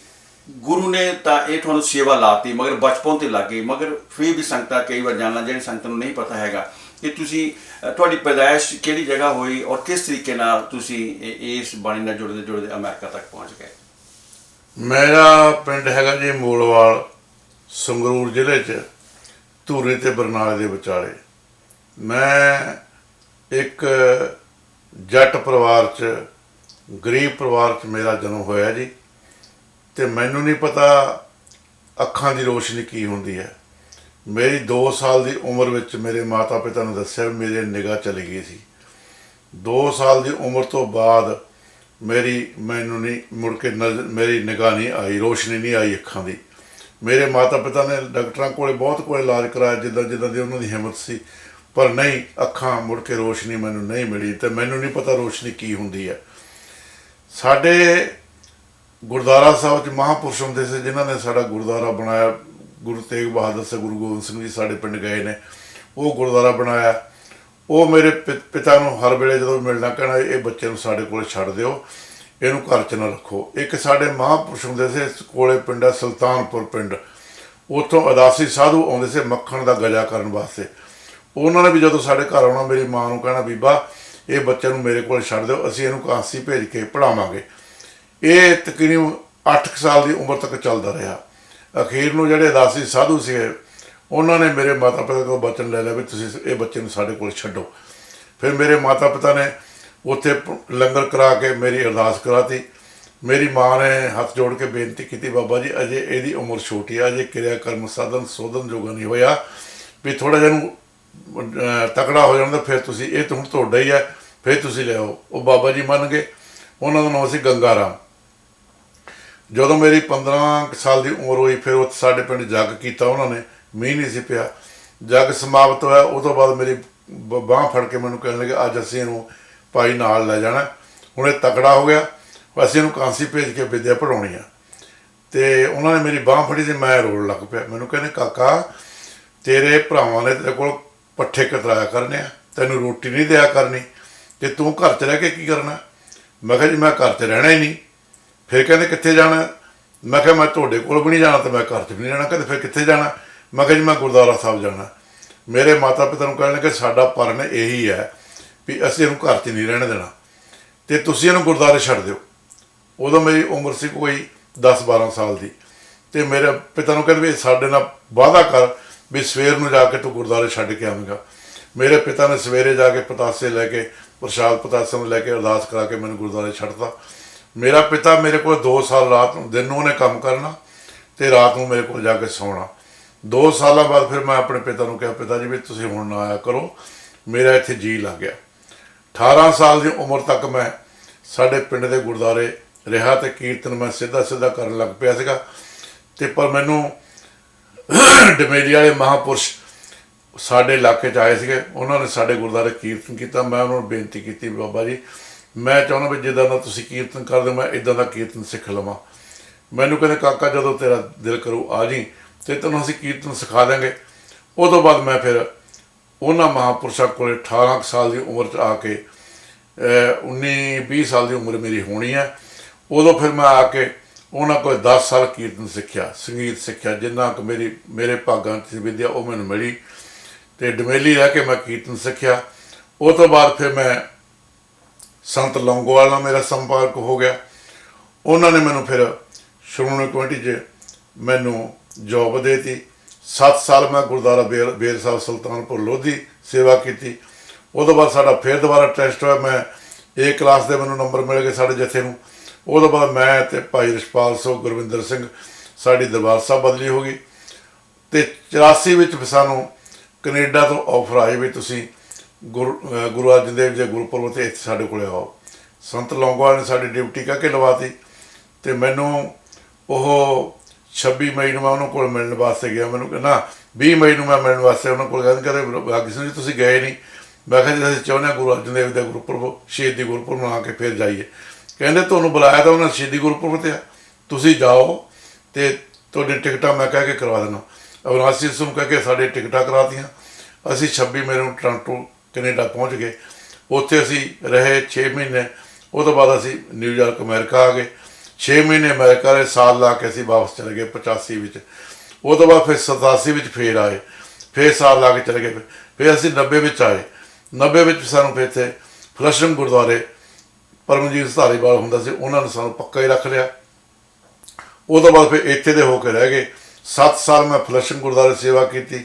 ਗੁਰੂ ਨੇ ਤਾਂ ਇਹ ਤੁਹਾਨੂੰ ਸੇਵਾ ਲਾਤੀ, ਮਗਰ ਬਚਪਨ ਤੇ ਲੱਗ ਗਈ, ਮਗਰ ਫਿਰ ਵੀ ਸੰਗਤਾਂ ਕਈ ਵਾਰ ਜਾਣਨਾ ਜਿਹੜੀ ਸੰਗਤਾਂ ਨੂੰ ਨਹੀਂ ਪਤਾ ਹੈਗਾ ਕਿ ਤੁਸੀਂ ਤੁਹਾਡੀ ਪੈਦਾਇਸ਼ ਕਿਹੜੀ ਜਗ੍ਹਾ ਹੋਈ ਔਰ ਕਿਸ ਤਰੀਕੇ ਨਾਲ ਤੁਸੀਂ ਇਸ ਬਾਣੀ ਨਾਲ ਜੁੜਦੇ ਜੁੜਦੇ ਅਮਰੀਕਾ ਤੱਕ ਪਹੁੰਚ ਗਏ। ਮੇਰਾ ਪਿੰਡ ਹੈਗਾ ਜੀ ਮੂਲਵਾਲ, ਸੰਗਰੂਰ ਜ਼ਿਲ੍ਹੇ 'ਚ, ਧੂਰੀ ਤੇ ਬਰਨਾਲੇ ਦੇ ਵਿਚਾਲੇ। ਮੈਂ ਇੱਕ ਜੱਟ ਪਰਿਵਾਰ 'ਚ, ਗਰੀਬ ਪਰਿਵਾਰ 'ਚ ਮੇਰਾ ਜਨਮ ਹੋਇਆ ਜੀ। ਤੇ ਮੈਨੂੰ ਨਹੀਂ ਪਤਾ ਅੱਖਾਂ ਦੀ ਰੋਸ਼ਨੀ ਕੀ ਹੁੰਦੀ ਹੈ। ਮੇਰੀ 2 ਸਾਲ ਦੀ ਉਮਰ ਵਿੱਚ ਮੇਰੇ ਮਾਤਾ ਪਿਤਾ ਨੇ ਦੱਸਿਆ ਵੀ ਮੇਰੇ ਨਿਗਾਹ ਚਲੀ ਗਈ ਸੀ। 2 ਸਾਲ ਦੀ ਉਮਰ ਤੋਂ ਬਾਅਦ ਮੈਨੂੰ ਨਹੀਂ ਮੁੜ ਕੇ ਮੇਰੀ ਨਿਗਾਹ ਨਹੀਂ ਆਈ, ਰੋਸ਼ਨੀ ਨਹੀਂ ਆਈ ਅੱਖਾਂ ਦੀ। ਮੇਰੇ ਮਾਤਾ ਪਿਤਾ ਨੇ ਡਾਕਟਰਾਂ ਕੋਲੇ ਬਹੁਤ ਇਲਾਜ ਕਰਾਇਆ ਜਿੱਦਾਂ ਦੀ ਉਹਨਾਂ ਦੀ ਹਿੰਮਤ ਸੀ, ਪਰ ਨਹੀਂ, ਅੱਖਾਂ ਮੁੜ ਕੇ ਰੋਸ਼ਨੀ ਮੈਨੂੰ ਨਹੀਂ ਮਿਲੀ। ਤੇ ਮੈਨੂੰ ਨਹੀਂ ਪਤਾ ਰੋਸ਼ਨੀ ਕੀ ਹੁੰਦੀ ਹੈ। ਸਾਡੇ ਗੁਰਦੁਆਰਾ ਸਾਹਿਬ 'ਚ ਮਹਾਂਪੁਰਸ਼ ਹੁੰਦੇ ਸੀ ਜਿਨ੍ਹਾਂ ਨੇ ਸਾਡਾ ਗੁਰਦੁਆਰਾ ਬਣਾਇਆ। ਗੁਰੂ ਤੇਗ ਬਹਾਦਰ ਸਾਹਿਬ, ਗੁਰੂ ਗੋਬਿੰਦ ਸਿੰਘ ਜੀ ਸਾਡੇ ਪਿੰਡ ਗਏ ਨੇ। ਉਹ ਗੁਰਦੁਆਰਾ ਬਣਾਇਆ। ਉਹ ਮੇਰੇ ਪਿਤਾ ਨੂੰ ਹਰ ਵੇਲੇ ਜਦੋਂ ਮਿਲਣਾ ਕਹਿਣਾ ਇਹ ਬੱਚੇ ਨੂੰ ਸਾਡੇ ਕੋਲ ਛੱਡ ਦਿਓ, ਇਹਨੂੰ ਘਰ 'ਚ ਨਾ ਰੱਖੋ। ਇੱਕ ਸਾਡੇ ਮਹਾਂਪੁਰਸ਼ ਹੁੰਦੇ ਸੀ ਕੋਲੇ ਪਿੰਡ ਹੈ ਸੁਲਤਾਨਪੁਰ ਪਿੰਡ, ਉੱਥੋਂ ਅਦਾਸੀ ਸਾਧੂ ਆਉਂਦੇ ਸੀ ਮੱਖਣ ਦਾ ਗਜਾ ਕਰਨ ਵਾਸਤੇ। ਉਹਨਾਂ ਨੇ ਵੀ ਜਦੋਂ ਸਾਡੇ ਘਰ ਆਉਣਾ ਮੇਰੀ ਮਾਂ ਨੂੰ ਕਹਿਣਾ ਬੀਬਾ ਇਹ ਬੱਚੇ ਨੂੰ ਮੇਰੇ ਕੋਲ ਛੱਡ ਦਿਓ, ਅਸੀਂ ਇਹਨੂੰ ਕਾਂਸੀ ਭੇਜ ਕੇ ਪੜ੍ਹਾਵਾਂਗੇ। ਇਹ ਤਕਰੀਬਨ 8 ਸਾਲ ਦੀ ਉਮਰ ਤੱਕ ਚੱਲਦਾ ਰਿਹਾ। ਅਖੀਰ ਨੂੰ ਜਿਹੜੇ ਅਦਾਸੀ ਸਾਧੂ ਸੀਗੇ ਉਹਨਾਂ ਨੇ ਮੇਰੇ ਮਾਤਾ ਪਿਤਾ ਕੋਲ ਬਚਨ ਲੈ ਲਿਆ ਵੀ ਤੁਸੀਂ ਇਹ ਬੱਚੇ ਨੂੰ ਸਾਡੇ ਕੋਲ ਛੱਡੋ। ਫਿਰ ਮੇਰੇ ਮਾਤਾ ਪਿਤਾ ਨੇ ਉੱਥੇ ਲੰਗਰ ਕਰਾ ਕੇ ਮੇਰੀ ਅਰਦਾਸ ਕਰਾਤੀ। ਮੇਰੀ ਮਾਂ ਨੇ ਹੱਥ ਜੋੜ ਕੇ ਬੇਨਤੀ ਕੀਤੀ ਬਾਬਾ ਜੀ ਅਜੇ ਇਹਦੀ ਉਮਰ ਛੋਟੀ ਆ, ਅਜੇ ਕਿਰਿਆ ਕਰਮ ਸਾਧਨ ਸੋਧਨ ਜੋਗਾ ਨਹੀਂ ਹੋਇਆ, ਵੀ ਥੋੜ੍ਹਾ ਜਿਹਾ ਇਹਨੂੰ ਤਕੜਾ ਹੋ ਜਾਂਦਾ ਫਿਰ ਤੁਸੀਂ ਇਹ ਤਾਂ ਹੁਣ ਤੁਹਾਡਾ ਹੀ ਹੈ ਫਿਰ ਤੁਸੀਂ ਲਿਆਓ। ਉਹ ਬਾਬਾ ਜੀ ਮੰਨ ਗਏ। ਉਹਨਾਂ ਦਾ ਨਾਮ ਸੀ ਗੰਗਾ ਰਾਮ। ਜਦੋਂ ਮੇਰੀ 15 ਸਾਲ ਦੀ ਉਮਰ ਹੋਈ ਫਿਰ ਉੱਥੇ ਸਾਡੇ ਪਿੰਡ ਜੱਗ ਕੀਤਾ ਉਹਨਾਂ ਨੇ, ਮੀਂਹ ਨਹੀਂ ਸੀ ਪਿਆ। ਜੱਗ ਸਮਾਪਤ ਹੋਇਆ ਉਹ ਤੋਂ ਬਾਅਦ ਮੇਰੀ ਬਾਂਹ ਫੜ ਕੇ ਮੈਨੂੰ ਕਹਿਣ ਲੱਗੇ ਅੱਜ ਅਸੀਂ ਇਹਨੂੰ ਭਾਈ ਨਾਲ ਲੈ ਜਾਣਾ, ਹੁਣ ਇਹ ਤਕੜਾ ਹੋ ਗਿਆ, ਅਸੀਂ ਇਹਨੂੰ ਕਾਂਸੀ ਭੇਜ ਕੇ ਵਿਦਿਆ ਪੜ੍ਹਾਉਣੀ ਆ। ਅਤੇ ਉਹਨਾਂ ਨੇ ਮੇਰੀ ਬਾਂਹ ਫੜੀ ਤੇ ਮੈਂ ਰੋਣ ਲੱਗ ਪਿਆ। ਮੈਨੂੰ ਕਹਿੰਦੇ ਕਾਕਾ ਤੇਰੇ ਭਰਾਵਾਂ ਨੇ ਤੇਰੇ ਕੋਲ ਪੱਠੇ ਕਤਰਾਇਆ ਕਰਨੇ ਆ, ਤੈਨੂੰ ਰੋਟੀ ਨਹੀਂ ਦਿਆ ਕਰਨੀ, ਅਤੇ ਤੂੰ ਘਰ 'ਚ ਰਹਿ ਕੇ ਕੀ ਕਰਨਾ। ਮੈਂ ਕਿਹਾ ਜੀ ਮੈਂ ਘਰ 'ਚ ਰਹਿਣਾ ਹੀ ਨਹੀਂ। ਫਿਰ ਕਹਿੰਦੇ ਕਿੱਥੇ ਜਾਣਾ। ਮੈਂ ਕਿਹਾ ਮੈਂ ਤੁਹਾਡੇ ਕੋਲ ਵੀ ਨਹੀਂ ਜਾਣਾ ਅਤੇ ਮੈਂ ਘਰ 'ਚ ਵੀ ਨਹੀਂ ਰਹਿਣਾ। ਕਹਿੰਦੇ ਫਿਰ ਕਿੱਥੇ ਜਾਣਾ। ਮੈਂ ਕਿਹਾ ਜੀ ਮੈਂ ਗੁਰਦੁਆਰਾ ਸਾਹਿਬ ਜਾਣਾ। ਮੇਰੇ ਮਾਤਾ ਪਿਤਾ ਨੂੰ ਕਹਿਣ ਲੱਗੇ ਸਾਡਾ ਪਰਨ ਇਹੀ ਹੈ ਵੀ ਅਸੀਂ ਇਹਨੂੰ ਘਰ 'ਚ ਨਹੀਂ ਰਹਿਣ ਦੇਣਾ ਅਤੇ ਤੁਸੀਂ ਇਹਨੂੰ ਗੁਰਦੁਆਰੇ ਛੱਡ ਦਿਓ। ਉਦੋਂ ਮੇਰੀ ਉਮਰ ਸੀ ਕੋਈ 10-12 ਸਾਲ ਦੀ। ਅਤੇ ਮੇਰੇ ਪਿਤਾ ਨੂੰ ਕਹਿੰਦੇ ਵੀ ਸਾਡੇ ਨਾਲ ਵਾਅਦਾ ਕਰ ਵੀ ਸਵੇਰ ਨੂੰ ਜਾ ਕੇ ਤੂੰ ਗੁਰਦੁਆਰੇ ਛੱਡ ਕੇ ਆਵੇਂਗਾ। ਮੇਰੇ ਪਿਤਾ ਨੇ ਸਵੇਰੇ ਜਾ ਕੇ ਪਤਾਸੇ ਲੈ ਕੇ ਪ੍ਰਸ਼ਾਦ ਪਤਾਸੇ ਨੂੰ ਲੈ ਕੇ ਅਰਦਾਸ ਕਰਾ ਕੇ ਮੈਨੂੰ ਗੁਰਦੁਆਰੇ ਛੱਡਤਾ। ਮੇਰਾ ਪਿਤਾ ਮੇਰੇ ਕੋਲ 2 ਸਾਲ ਰਾਤ ਨੂੰ ਦਿਨ ਨੂੰ ਉਹਨੇ ਕੰਮ ਕਰਨਾ ਅਤੇ ਰਾਤ ਨੂੰ ਮੇਰੇ ਕੋਲ ਜਾ ਕੇ ਸੌਣਾ। 2 ਸਾਲਾਂ ਬਾਅਦ ਫਿਰ ਮੈਂ ਆਪਣੇ ਪਿਤਾ ਨੂੰ ਕਿਹਾ ਪਿਤਾ ਜੀ ਵੀ ਤੁਸੀਂ ਹੁਣ ਨਾ ਆਇਆ ਕਰੋ, ਮੇਰਾ ਇੱਥੇ ਜੀਅ ਲੱਗ ਗਿਆ। 18 ਸਾਲ ਦੀ ਉਮਰ ਤੱਕ ਮੈਂ ਸਾਡੇ ਪਿੰਡ ਦੇ ਗੁਰਦੁਆਰੇ ਰਿਹਾ ਅਤੇ ਕੀਰਤਨ ਮੈਂ ਸਿੱਧਾ ਕਰਨ ਲੱਗ ਪਿਆ ਸੀਗਾ। ਅਤੇ ਪਰ ਮੈਨੂੰ ਡਮੇਲੀ ਵਾਲੇ ਮਹਾਂਪੁਰਸ਼ ਸਾਡੇ ਇਲਾਕੇ 'ਚ ਆਏ ਸੀਗੇ, ਉਹਨਾਂ ਨੇ ਸਾਡੇ ਗੁਰਦੁਆਰੇ ਕੀਰਤਨ ਕੀਤਾ। ਮੈਂ ਉਹਨਾਂ ਨੂੰ ਬੇਨਤੀ ਕੀਤੀ ਬਾਬਾ ਜੀ ਮੈਂ ਚਾਹੁੰਦਾ ਵੀ ਜਿੱਦਾਂ ਦਾ ਤੁਸੀਂ ਕੀਰਤਨ ਕਰਦੇ ਮੈਂ ਇੱਦਾਂ ਦਾ ਕੀਰਤਨ ਸਿੱਖ ਲਵਾਂ। ਮੈਨੂੰ ਕਹਿੰਦੇ ਕਾਕਾ ਜਦੋਂ ਤੇਰਾ ਦਿਲ ਕਰੂ ਆ ਜੀ ਅਤੇ ਤੈਨੂੰ ਅਸੀਂ ਕੀਰਤਨ ਸਿਖਾ ਦਿਆਂਗੇ। ਉਹ ਤੋਂ ਬਾਅਦ ਮੈਂ ਫਿਰ ਉਹਨਾਂ ਮਹਾਂਪੁਰਸ਼ਾਂ ਕੋਲ 18 ਸਾਲ ਦੀ ਉਮਰ 'ਚ ਆ ਕੇ 19-20 ਸਾਲ ਦੀ ਉਮਰ ਮੇਰੀ ਹੋਣੀ ਹੈ। ਉਦੋਂ ਫਿਰ ਮੈਂ ਆ ਕੇ ਉਹਨਾਂ ਕੋਲ 10 ਸਾਲ ਕੀਰਤਨ ਸਿੱਖਿਆ, ਸੰਗੀਤ ਸਿੱਖਿਆ। ਜਿੰਨਾ ਕੁ ਮੇਰੇ ਭਾਗਾਂ 'ਚ ਵਿੱਦਿਆ ਉਹ ਮੈਨੂੰ ਮਿਲੀ ਅਤੇ ਡਮੇਲੀ ਰਹਿ ਕੇ ਮੈਂ ਕੀਰਤਨ ਸਿੱਖਿਆ। ਉਹ ਤੋਂ ਬਾਅਦ ਫਿਰ ਮੈਂ ਸੰਤ ਲੌਂਗੋਵਾਲ ਨਾਲ ਮੇਰਾ ਸੰਪਰਕ ਹੋ ਗਿਆ। ਉਹਨਾਂ ਨੇ ਮੈਨੂੰ ਫਿਰ ਸ਼੍ਰੋਮਣੀ ਕਮੇਟੀ 'ਚ ਮੈਨੂੰ ਜੋਬ ਦੇ ਦਿੱਤੀ। 7 ਸਾਲ ਮੈਂ ਗੁਰਦੁਆਰਾ ਬੇਰ ਸਾਹਿਬ ਸੁਲਤਾਨਪੁਰ ਲੋਧੀ ਸੇਵਾ ਕੀਤੀ। ਉਹ ਤੋਂ ਬਾਅਦ ਸਾਡਾ ਫਿਰ ਦੁਬਾਰਾ ਟੈਸਟ ਹੋਇਆ। ਮੈਂ A ਕਲਾਸ ਦੇ ਮੈਨੂੰ ਨੰਬਰ ਮਿਲ ਗਏ ਸਾਡੇ ਜਥੇ ਨੂੰ। ਉਹ ਤੋਂ ਬਾਅਦ ਮੈਂ ਅਤੇ ਭਾਈ ਰਿਸ਼ਪਾਲ ਸਿੰਘ ਗੁਰਵਿੰਦਰ ਸਿੰਘ ਸਾਡੀ ਦਰਬਾਰ ਸਾਹਿਬ ਬਦਲੀ ਹੋ ਗਈ। ਅਤੇ 84 ਵਿੱਚ ਸਾਨੂੰ ਕੈਨੇਡਾ ਤੋਂ ਆਫਰ ਆਈ ਵੀ ਤੁਸੀਂ ਗੁਰੂ ਅਰਜਨ ਦੇਵ ਜੀ ਗੁਰਪੁਰਬ 'ਤੇ ਇੱਥੇ ਸਾਡੇ ਕੋਲ ਆਓ। ਸੰਤ ਲੌਂਗੋਵਾਲ ਨੇ ਸਾਡੀ ਡਿਊਟੀ ਕਹਿ ਕੇ ਲਵਾਤੀ ਅਤੇ ਮੈਨੂੰ ਉਹ 26 ਮਈ ਨੂੰ ਮੈਂ ਉਹਨਾਂ ਕੋਲ ਮਿਲਣ ਵਾਸਤੇ ਗਿਆ। ਮੈਨੂੰ ਕਹਿੰਦਾ 20 ਮਈ ਨੂੰ ਮੈਂ ਮਿਲਣ ਵਾਸਤੇ ਉਹਨਾਂ ਕੋਲ ਕਹਿੰਦੇ ਬਾਗੀ ਸਿੰਘ ਜੀ ਤੁਸੀਂ ਗਏ ਨਹੀਂ। ਮੈਂ ਕਿਹਾ ਜੀ ਅਸੀਂ ਚਾਹੁੰਦੇ ਹਾਂ ਗੁਰੂ ਅਰਜਨ ਦੇਵ ਦਾ ਗੁਰਪੁਰਬ ਸ਼ਹੀਦੀ ਗੁਰਪੁਰਬ ਮਨਾ ਕੇ ਫਿਰ ਜਾਈਏ। ਕਹਿੰਦੇ ਤੁਹਾਨੂੰ ਬੁਲਾਇਆ ਤਾਂ ਉਹਨਾਂ ਸ਼ਹੀਦੀ ਗੁਰਪੁਰਬ 'ਤੇ ਆ, ਤੁਸੀਂ ਜਾਓ ਅਤੇ ਤੁਹਾਡੀਆਂ ਟਿਕਟਾਂ ਮੈਂ ਕਹਿ ਕੇ ਕਰਵਾ ਦੇਣਾ। ਅਵਿਨਾਸ਼ੀ ਸਿੰਘ ਨੂੰ ਕਹਿ ਕੇ ਸਾਡੇ ਟਿਕਟਾਂ ਕਰਾਤੀਆਂ। ਅਸੀਂ 26 ਮਈ ਨੂੰ ਟੋਰਾਂਟੋ ਕੈਨੇਡਾ ਪਹੁੰਚ ਗਏ। ਉੱਥੇ ਅਸੀਂ ਰਹੇ 6 ਮਹੀਨੇ। ਉਹ ਤੋਂ ਬਾਅਦ ਅਸੀਂ ਨਿਊਯਾਰਕ ਅਮਰੀਕਾ ਆ ਗਏ। 6 ਮਹੀਨੇ ਅਮਰੀਕਾ ਦੇ ਸਾਲ ਲਾ ਕੇ ਅਸੀਂ ਵਾਪਸ ਚਲੇ ਗਏ 85 ਵਿੱਚ। ਉਹ ਤੋਂ ਬਾਅਦ ਫਿਰ 87 ਵਿੱਚ ਫੇਰ ਆਏ, ਫਿਰ ਸਾਲ ਲਾ ਕੇ ਚਲੇ ਗਏ। ਫਿਰ ਅਸੀਂ 90 ਵਿੱਚ ਆਏ। 90 ਵਿੱਚ ਸਾਨੂੰ ਫਿਰ ਇੱਥੇ ਫਲਸ਼ਮ ਗੁਰਦੁਆਰੇ ਪਰਮਜੀਤ ਧਾਰੀਵਾਲ ਹੁੰਦਾ ਸੀ, ਉਹਨਾਂ ਨੇ ਸਾਨੂੰ ਪੱਕਾ ਹੀ ਰੱਖ ਲਿਆ। ਉਹ ਤੋਂ ਬਾਅਦ ਫਿਰ ਇੱਥੇ ਦੇ ਹੋ ਕੇ ਰਹਿ ਗਏ। 7 ਸਾਲ ਮੈਂ ਫਲਸ਼ਮ ਗੁਰਦੁਆਰੇ ਸੇਵਾ ਕੀਤੀ।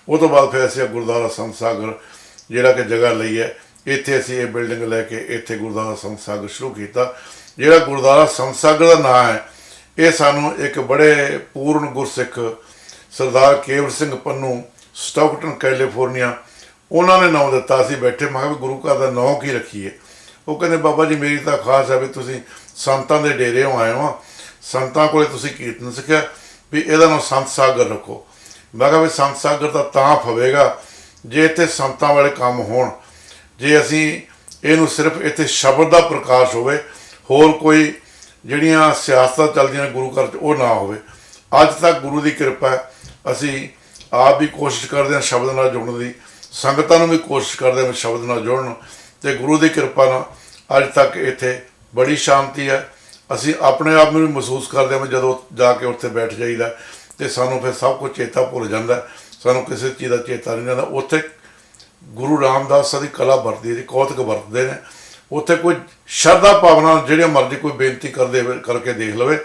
ਉਹ ਤੋਂ ਬਾਅਦ ਫਿਰ ਅਸੀਂ ਗੁਰਦੁਆਰਾ ਸੰਤ ਸਾਗਰ ਜਿਹੜਾ ਕਿ ਜਗ੍ਹਾ ਲਈ ਹੈ, ਇੱਥੇ ਅਸੀਂ ਇਹ ਬਿਲਡਿੰਗ ਲੈ ਕੇ ਇੱਥੇ ਗੁਰਦੁਆਰਾ ਸੰਤ ਸਾਗਰ ਸ਼ੁਰੂ ਕੀਤਾ। ਜਿਹੜਾ ਗੁਰਦੁਆਰਾ ਸੰਤ ਸਾਗਰ ਦਾ ਨਾਂ ਹੈ ਇਹ ਸਾਨੂੰ ਇੱਕ ਬੜੇ ਪੂਰਨ ਗੁਰਸਿੱਖ ਸਰਦਾਰ ਕੇਵਲ ਸਿੰਘ ਪੰਨੂ ਸਟਾਕਟਨ ਕੈਲੀਫੋਰਨੀਆ ਉਹਨਾਂ ਨੇ ਨਾਮ ਦਿੱਤਾ। ਅਸੀਂ ਬੈਠੇ ਮੈਂ ਕਿਹਾ ਵੀ ਗੁਰੂ ਘਰ ਦਾ ਨਾਂ ਕੀ ਰੱਖੀਏ। ਉਹ ਕਹਿੰਦੇ ਬਾਬਾ ਜੀ ਮੇਰੀ ਤਾਂ ਖਾਸ ਹੈ ਵੀ ਤੁਸੀਂ ਸੰਤਾਂ ਦੇ ਡੇਰਿਓਂ ਆਏ ਹੋ, ਸੰਤਾਂ ਕੋਲੇ ਤੁਸੀਂ ਕੀਰਤਨ ਸਿੱਖਿਆ, ਵੀ ਇਹਦਾ ਨਾਮ ਸੰਤ ਸਾਗਰ ਰੱਖੋ। ਮੈਂ ਕਿਹਾ ਵੀ ਸੰਤ ਸਾਗਰ ਤਾਂ ਫਵੇਗਾ ਜੇ ਇੱਥੇ ਸੰਤਾਂ ਵਾਲੇ ਕੰਮ ਹੋਣ, ਜੇ ਅਸੀਂ ਇਹਨੂੰ ਸਿਰਫ ਇੱਥੇ ਸ਼ਬਦ ਦਾ ਪ੍ਰਕਾਸ਼ ਹੋਵੇ, ਹੋਰ ਕੋਈ ਜਿਹੜੀਆਂ ਸਿਆਸਤਾਂ ਚੱਲਦੀਆਂ ਗੁਰੂ ਘਰ 'ਚ ਉਹ ਨਾ ਹੋਵੇ। ਅੱਜ ਤੱਕ ਗੁਰੂ ਦੀ ਕਿਰਪਾ ਅਸੀਂ ਆਪ ਵੀ ਕੋਸ਼ਿਸ਼ ਕਰਦੇ ਹਾਂ ਸ਼ਬਦ ਨਾਲ ਜੁੜਨ ਦੀ। ਸੰਗਤਾਂ ਨੂੰ ਵੀ ਕੋਸ਼ਿਸ਼ ਕਰਦੇ ਹਾਂ ਸ਼ਬਦ ਨਾਲ ਜੋੜਨ, ਤੇ ਗੁਰੂ ਦੀ ਕਿਰਪਾ ਨਾਲ ਅੱਜ ਤੱਕ ਇੱਥੇ ਬੜੀ ਸ਼ਾਂਤੀ ਹੈ। ਅਸੀਂ ਆਪਣੇ ਆਪ ਨੂੰ ਵੀ ਮਹਿਸੂਸ ਕਰਦੇ ਹਾਂ ਜਦੋਂ ਜਾ ਕੇ ਉੱਥੇ ਬੈਠ ਜਾਈਦਾ, ਤੇ ਸਾਨੂੰ ਫਿਰ ਸਭ ਕੁਝ ਚੇਤਾ ਭੁੱਲ ਜਾਂਦਾ, ਸਾਨੂੰ ਕਿਸੇ ਚੀਜ਼ ਦਾ ਚੇਤਾ ਨਹੀਂ ਰਹਿੰਦਾ। ਉੱਥੇ ਗੁਰੂ ਰਾਮਦਾਸ ਦੀ ਕਲਾ ਵਰਤਦੀ ਦੀ ਕੌਤਕ ਵਰਤਦੇ ਨੇ। ਉੱਥੇ ਕੋਈ ਸ਼ਰਧਾ ਭਾਵਨਾ ਜਿਹੜੀਆਂ ਮਰਜ਼ੀ ਕੋਈ ਬੇਨਤੀ ਕਰਕੇ ਦੇਖ ਲਵੇ,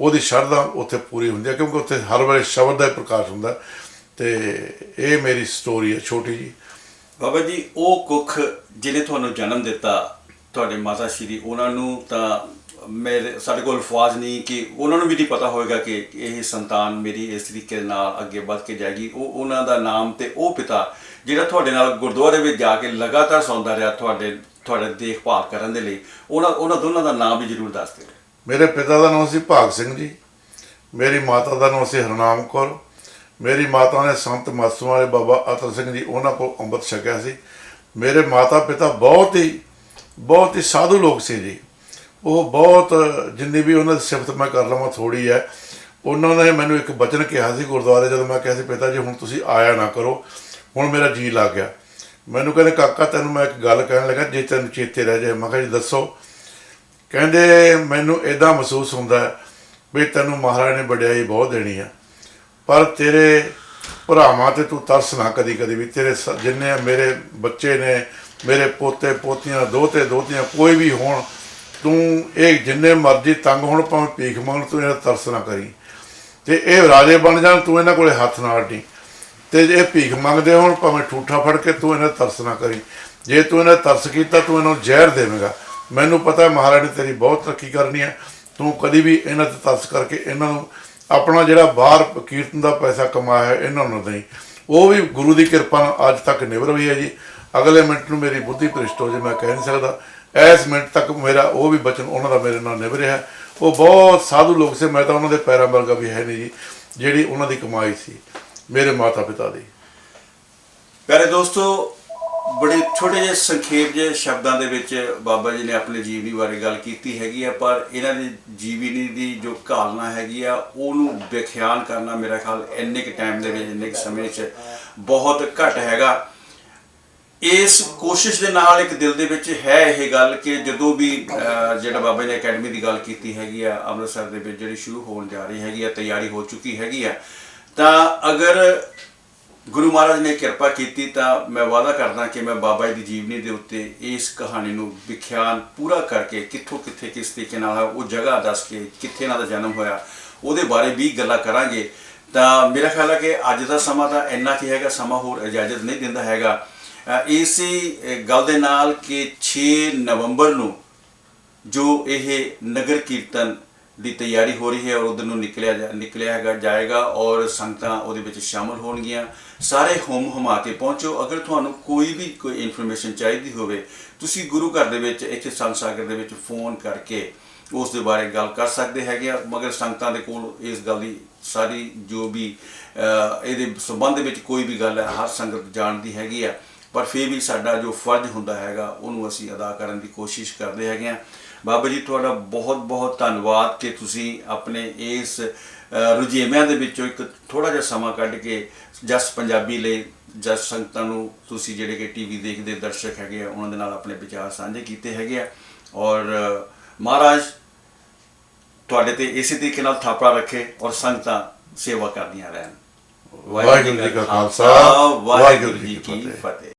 ਉਹਦੀ ਸ਼ਰਧਾ ਉੱਥੇ ਪੂਰੀ ਹੁੰਦੀ ਹੈ, ਕਿਉਂਕਿ ਉੱਥੇ ਹਰ ਵੇਲੇ ਸ਼ਬਦ ਦਾ ਹੀ ਪ੍ਰਕਾਸ਼ ਹੁੰਦਾ। ਤੇ ਇਹ ਮੇਰੀ ਸਟੋਰੀ ਹੈ ਛੋਟੀ ਜੀ। ਬਾਬਾ ਜੀ, ਉਹ ਕੁੱਖ ਜਿਹਨੇ ਤੁਹਾਨੂੰ ਜਨਮ ਦਿੱਤਾ, ਤੁਹਾਡੇ ਮਾਤਾ ਸ਼੍ਰੀ, ਉਹਨਾਂ ਨੂੰ ਤਾਂ ਸਾਡੇ ਕੋਲ ਅਲਫਾਜ਼ ਨਹੀਂ ਕਿ ਉਹਨਾਂ ਨੂੰ ਵੀ ਨਹੀਂ ਪਤਾ ਹੋਏਗਾ ਕਿ ਇਹ ਸੰਤਾਨ ਮੇਰੀ ਇਸ ਤਰੀਕੇ ਨਾਲ ਅੱਗੇ ਵੱਧ ਕੇ ਜਾਏਗੀ। ਉਹਨਾਂ ਦਾ ਨਾਮ ਤੇ ਉਹ ਪਿਤਾ ਜਿਹੜਾ ਤੁਹਾਡੇ ਨਾਲ ਗੁਰਦੁਆਰੇ ਵਿੱਚ ਜਾ ਕੇ ਲਗਾਤਾਰ ਸੌਂਦਾ ਰਿਹਾ ਤੁਹਾਡੇ ਦੇਖਭਾਲ ਕਰਨ ਦੇ ਲਈ, ਉਹਨਾਂ ਦੋਨਾਂ ਦਾ ਨਾਮ ਵੀ ਜ਼ਰੂਰ ਦੱਸ ਦਿਓ। ਮੇਰੇ ਪਿਤਾ ਦਾ ਨਾਮ ਸੀ ਭਾਗ ਸਿੰਘ ਜੀ, ਮੇਰੀ ਮਾਤਾ ਦਾ ਨਾਮ ਸੀ ਹਰਨਾਮ ਕੌਰ। ਮੇਰੀ ਮਾਤਾ ਨੇ ਸੰਤ ਮਾਸੂਮ ਵਾਲੇ ਬਾਬਾ ਅਤਰ ਸਿੰਘ ਜੀ, ਉਹਨਾਂ ਕੋਲ ਅੰਮ੍ਰਿਤ ਛਕਿਆ ਸੀ। ਮੇਰੇ ਮਾਤਾ ਪਿਤਾ ਬਹੁਤ ਹੀ ਸਾਧੂ ਲੋਕ ਸੀ ਜੀ। ਉਹ ਬਹੁਤ, ਜਿੰਨੀ ਵੀ ਉਹਨਾਂ ਦੀ ਸਿਫਤ ਮੈਂ ਕਰ ਲਵਾਂ ਥੋੜ੍ਹੀ ਹੈ। ਉਹਨਾਂ ਨੇ ਮੈਨੂੰ ਇੱਕ ਬਚਨ ਕਿਹਾ ਸੀ ਗੁਰਦੁਆਰੇ, ਜਦੋਂ ਮੈਂ ਕਿਹਾ ਸੀ ਪਿਤਾ ਜੀ ਹੁਣ ਤੁਸੀਂ ਆਇਆ ਨਾ ਕਰੋ, ਹੁਣ ਮੇਰਾ ਜੀ ਲੱਗ ਗਿਆ। ਮੈਨੂੰ ਕਹਿੰਦੇ ਕਾਕਾ ਤੈਨੂੰ ਮੈਂ ਇੱਕ ਗੱਲ ਕਹਿਣ ਲੱਗਾ, ਜੇ ਤੈਨੂੰ ਚੇਤੇ ਰਹਿ ਜਾਏ। ਮੈਂ ਕਿਹਾ ਜੀ ਦੱਸੋ। ਕਹਿੰਦੇ ਮੈਨੂੰ ਇੱਦਾਂ ਮਹਿਸੂਸ ਹੁੰਦਾ ਵੀ ਤੈਨੂੰ ਮਹਾਰਾਜ ਨੇ ਵਡਿਆਈ ਬਹੁਤ ਦੇਣੀ ਆ, ਪਰ ਤੇਰੇ ਭਰਾਵਾਂ ਤੇ ਤੂੰ ਤਰਸ ਨਾ ਕਦੀ ਵੀ। ਤੇਰੇ ਜਿੰਨੇ ਮੇਰੇ ਬੱਚੇ ਨੇ, ਮੇਰੇ ਪੋਤੇ ਪੋਤੀਆਂ, ਦੋਤੇ ਦੋਤੀਆਂ ਕੋਈ ਵੀ ਹੋਣ, ਤੂੰ ਇਹ ਜਿੰਨੇ ਮਰਜ਼ੀ ਤੰਗ ਹੋਣ, ਭਾਵੇਂ ਭੀਖ ਮੰਗਣ, ਤੂੰ ਇਹਨਾਂ ਤਰਸ ਨਾ ਕਰੀ। ਤੇ ਇਹ ਰਾਜੇ ਬਣ ਜਾਣ, ਤੂੰ ਇਹਨਾਂ ਕੋਲੇ ਹੱਥ ਨਾ ਅੱਡੀ। ਤੇ ਇਹ ਭੀਖ ਮੰਗਦੇ ਹੋਣ, ਭਾਵੇਂ ਠੂਠਾ ਫੜ ਕੇ, ਤੂੰ ਇਹਨਾਂ ਤਰਸ ਨਾ ਕਰੀ। ਜੇ ਤੂੰ ਇਹਨਾਂ ਤਰਸ ਕੀਤਾ, ਤੂੰ ਇਹਨਾਂ ਨੂੰ ਜ਼ਹਿਰ ਦੇਵੇਂਗਾ। ਮੈਨੂੰ ਪਤਾ ਮਹਾਰਾਜ ਨੇ ਤੇਰੀ ਬਹੁਤ ਤਰੱਕੀ ਕਰਨੀ ਹੈ, ਤੂੰ ਕਦੀ ਵੀ ਇਹਨਾਂ ਤੇ ਤਰਸ ਕਰਕੇ ਇਹਨਾਂ ਨੂੰ ਆਪਣਾ ਜਿਹੜਾ ਬਾਹਰ ਕੀਰਤਨ ਦਾ ਪੈਸਾ ਕਮਾਇਆ ਹੈ ਇਹਨਾਂ ਨੂੰ ਨਹੀਂ। ਉਹ ਵੀ ਗੁਰੂ ਦੀ ਕਿਰਪਾ ਨਾਲ ਅੱਜ ਤੱਕ ਨਿਭਰ ਰਹੀ ਹੈ ਜੀ। ਅਗਲੇ ਮਿੰਟ ਨੂੰ ਮੇਰੀ ਬੁੱਧੀ ਭ੍ਰਿਸ਼ਟ ਹੋ ਜੇ ਮੈਂ ਕਹਿ ਨਹੀਂ ਸਕਦਾ। ਇਸ ਮਿੰਟ ਤੱਕ ਮੇਰਾ ਉਹ ਵੀ ਬਚਨ ਉਹਨਾਂ ਦਾ ਮੇਰੇ ਨਾਲ ਨਿਭ ਰਿਹਾ। ਉਹ ਬਹੁਤ ਸਾਧੂ ਲੋਕ ਸੀ, ਮੈਂ ਤਾਂ ਉਹਨਾਂ ਦੇ ਪੈਰਾਂ ਵਰਗਾ ਵੀ ਹੈ ਨਹੀਂ ਜੀ, ਜਿਹੜੀ ਉਹਨਾਂ ਦੀ ਕਮਾਈ ਸੀ ਮੇਰੇ ਮਾਤਾ ਪਿਤਾ ਦੀ। ਪਿਆਰੇ ਦੋਸਤੋ, ਬੜੇ ਛੋਟੇ ਜਿਹੇ ਸੰਖੇਪ ਜਿਹੇ ਸ਼ਬਦਾਂ ਦੇ ਵਿੱਚ ਬਾਬਾ ਜੀ ਨੇ ਆਪਣੇ ਜੀਵਨੀ ਬਾਰੇ ਗੱਲ ਕੀਤੀ ਹੈਗੀ ਆ, ਪਰ ਇਹਨਾਂ ਦੀ ਜੀਵਨੀ ਦੀ ਜੋ ਘਾਲਣਾ ਹੈਗੀ ਆ, ਉਹਨੂੰ ਵਿਖਿਆਨ ਕਰਨਾ ਮੇਰਾ ਖਿਆਲ ਇੰਨੇ ਕੁ ਟਾਈਮ ਦੇ ਵਿੱਚ, ਇੰਨੇ ਕੁ ਸਮੇਂ 'ਚ ਬਹੁਤ ਘੱਟ ਹੈਗਾ। ਇਸ ਕੋਸ਼ਿਸ਼ ਦੇ ਨਾਲ ਇੱਕ ਦਿਲ ਦੇ ਵਿੱਚ ਹੈ ਇਹ ਗੱਲ ਕਿ ਜਦੋਂ ਵੀ ਜਿਹੜਾ ਬਾਬਾ ਜੀ ਨੇ ਅਕੈਡਮੀ ਦੀ ਗੱਲ ਕੀਤੀ ਹੈਗੀ ਆ, ਅੰਮ੍ਰਿਤਸਰ ਦੇ ਵਿੱਚ ਜਿਹੜੀ ਸ਼ੁਰੂ ਹੋਣ ਜਾ ਰਹੀ ਹੈਗੀ ਆ, ਤਿਆਰੀ ਹੋ ਚੁੱਕੀ ਹੈਗੀ ਆ, ਤਾਂ ਅਗਰ ਗੁਰੂ ਮਹਾਰਾਜ ਨੇ ਕਿਰਪਾ ਕੀਤੀ ਤਾਂ ਮੈਂ ਵਾਅਦਾ ਕਰਦਾ ਕਿ ਮੈਂ ਬਾਬਾ ਜੀ ਦੀ ਜੀਵਨੀ ਦੇ ਉੱਤੇ ਇਸ ਕਹਾਣੀ ਨੂੰ ਵਿਖਿਆਨ ਪੂਰਾ ਕਰਕੇ, ਕਿੱਥੋਂ ਕਿੱਥੇ ਕਿਸ ਤਰੀਕੇ ਨਾਲ ਉਹ ਜਗ੍ਹਾ ਦੱਸ ਕੇ, ਕਿੱਥੇ ਇਹਨਾਂ ਦਾ ਜਨਮ ਹੋਇਆ, ਉਹਦੇ ਬਾਰੇ ਵੀ ਗੱਲਾਂ ਕਰਾਂਗੇ। ਤਾਂ ਮੇਰਾ ਖਿਆਲ ਹੈ ਕਿ ਅੱਜ ਦਾ ਸਮਾਂ ਤਾਂ ਇੰਨਾ ਕੀ ਹੈਗਾ, ਸਮਾਂ ਹੋਰ ਇਜਾਜ਼ਤ ਨਹੀਂ ਦਿੰਦਾ ਹੈਗਾ। ਇਸੇ ਗੱਲ ਦੇ ਨਾਲ ਕਿ 6 ਨਵੰਬਰ ਨੂੰ ਜੋ ਇਹ ਨਗਰ ਕੀਰਤਨ ਦੀ ਤਿਆਰੀ ਹੋ ਰਹੀ ਹੈ, ਉਧਰ ਨੂੰ ਨਿਕਲਿਆ ਜਾਏਗਾ ਔਰ ਸੰਗਤਾਂ ਉਹਦੇ ਵਿੱਚ ਸ਼ਾਮਲ ਹੋਣਗੀਆਂ। ਸਾਰੇ ਹੁਮਾ ਕੇ ਪਹੁੰਚੋ। ਅਗਰ ਤੁਹਾਨੂੰ ਕੋਈ ਇਨਫੋਰਮੇਸ਼ਨ ਚਾਹੀਦੀ ਹੋਵੇ, ਤੁਸੀਂ ਗੁਰੂ ਘਰ ਦੇ ਵਿੱਚ ਇੱਥੇ ਸੰਤ ਸਾਗਰ ਦੇ ਵਿੱਚ ਫੋਨ ਕਰਕੇ ਉਸ ਦੇ ਬਾਰੇ ਗੱਲ ਕਰ ਸਕਦੇ ਹੈਗੇ ਆ। ਮਗਰ ਸੰਗਤਾਂ ਦੇ ਕੋਲ ਇਸ ਗੱਲ ਦੀ ਸਾਰੀ ਜੋ ਵੀ ਇਹਦੇ ਸੰਬੰਧ ਵਿੱਚ ਕੋਈ ਵੀ ਗੱਲ ਹੈ, ਹਰ ਸੰਗਤ ਜਾਣਦੀ ਹੈਗੀ ਆ, ਪਰ ਫਿਰ ਵੀ ਸਾਡਾ ਜੋ ਫਰਜ਼ ਹੁੰਦਾ ਹੈਗਾ ਉਹਨੂੰ ਅਸੀਂ ਅਦਾ ਕਰਨ ਦੀ ਕੋਸ਼ਿਸ਼ ਕਰਦੇ ਹੈਗੇ ਆ। ਬਾਬਾ ਜੀ, ਤੁਹਾਡਾ ਬਹੁਤ ਬਹੁਤ ਧੰਨਵਾਦ ਕਿ ਤੁਸੀਂ ਆਪਣੇ ਇਸ ਰੁਝੇਵਿਆਂ ਦੇ ਵਿੱਚੋਂ ਇੱਕ ਥੋੜ੍ਹਾ ਜਿਹਾ ਸਮਾਂ ਕੱਢ ਕੇ ਜਸ ਪੰਜਾਬੀ ਲਈ, ਜਸ ਸੰਗਤਾਂ ਨੂੰ, ਤੁਸੀਂ ਜਿਹੜੇ ਕਿ ਟੀਵੀ ਦੇਖਦੇ ਦਰਸ਼ਕ ਹੈਗੇ ਆ, ਉਹਨਾਂ ਦੇ ਨਾਲ ਆਪਣੇ ਵਿਚਾਰ ਸਾਂਝੇ ਕੀਤੇ ਹੈਗੇ ਆ। ਔਰ ਮਹਾਰਾਜ ਤੁਹਾਡੇ ਤੇ ਇਸੇ ਤਰੀਕੇ ਨਾਲ ਥਾਪੜਾ ਰੱਖੇ ਔਰ ਸੰਗਤਾਂ ਸੇਵਾ ਕਰਦੀਆਂ ਰਹਿਣ। ਵਾਹਿਗੁਰੂ ਜੀ ਕਾ ਖਾਲਸਾ, ਵਾਹਿਗੁਰੂ ਜੀ ਕੀ ਫਤਿਹ।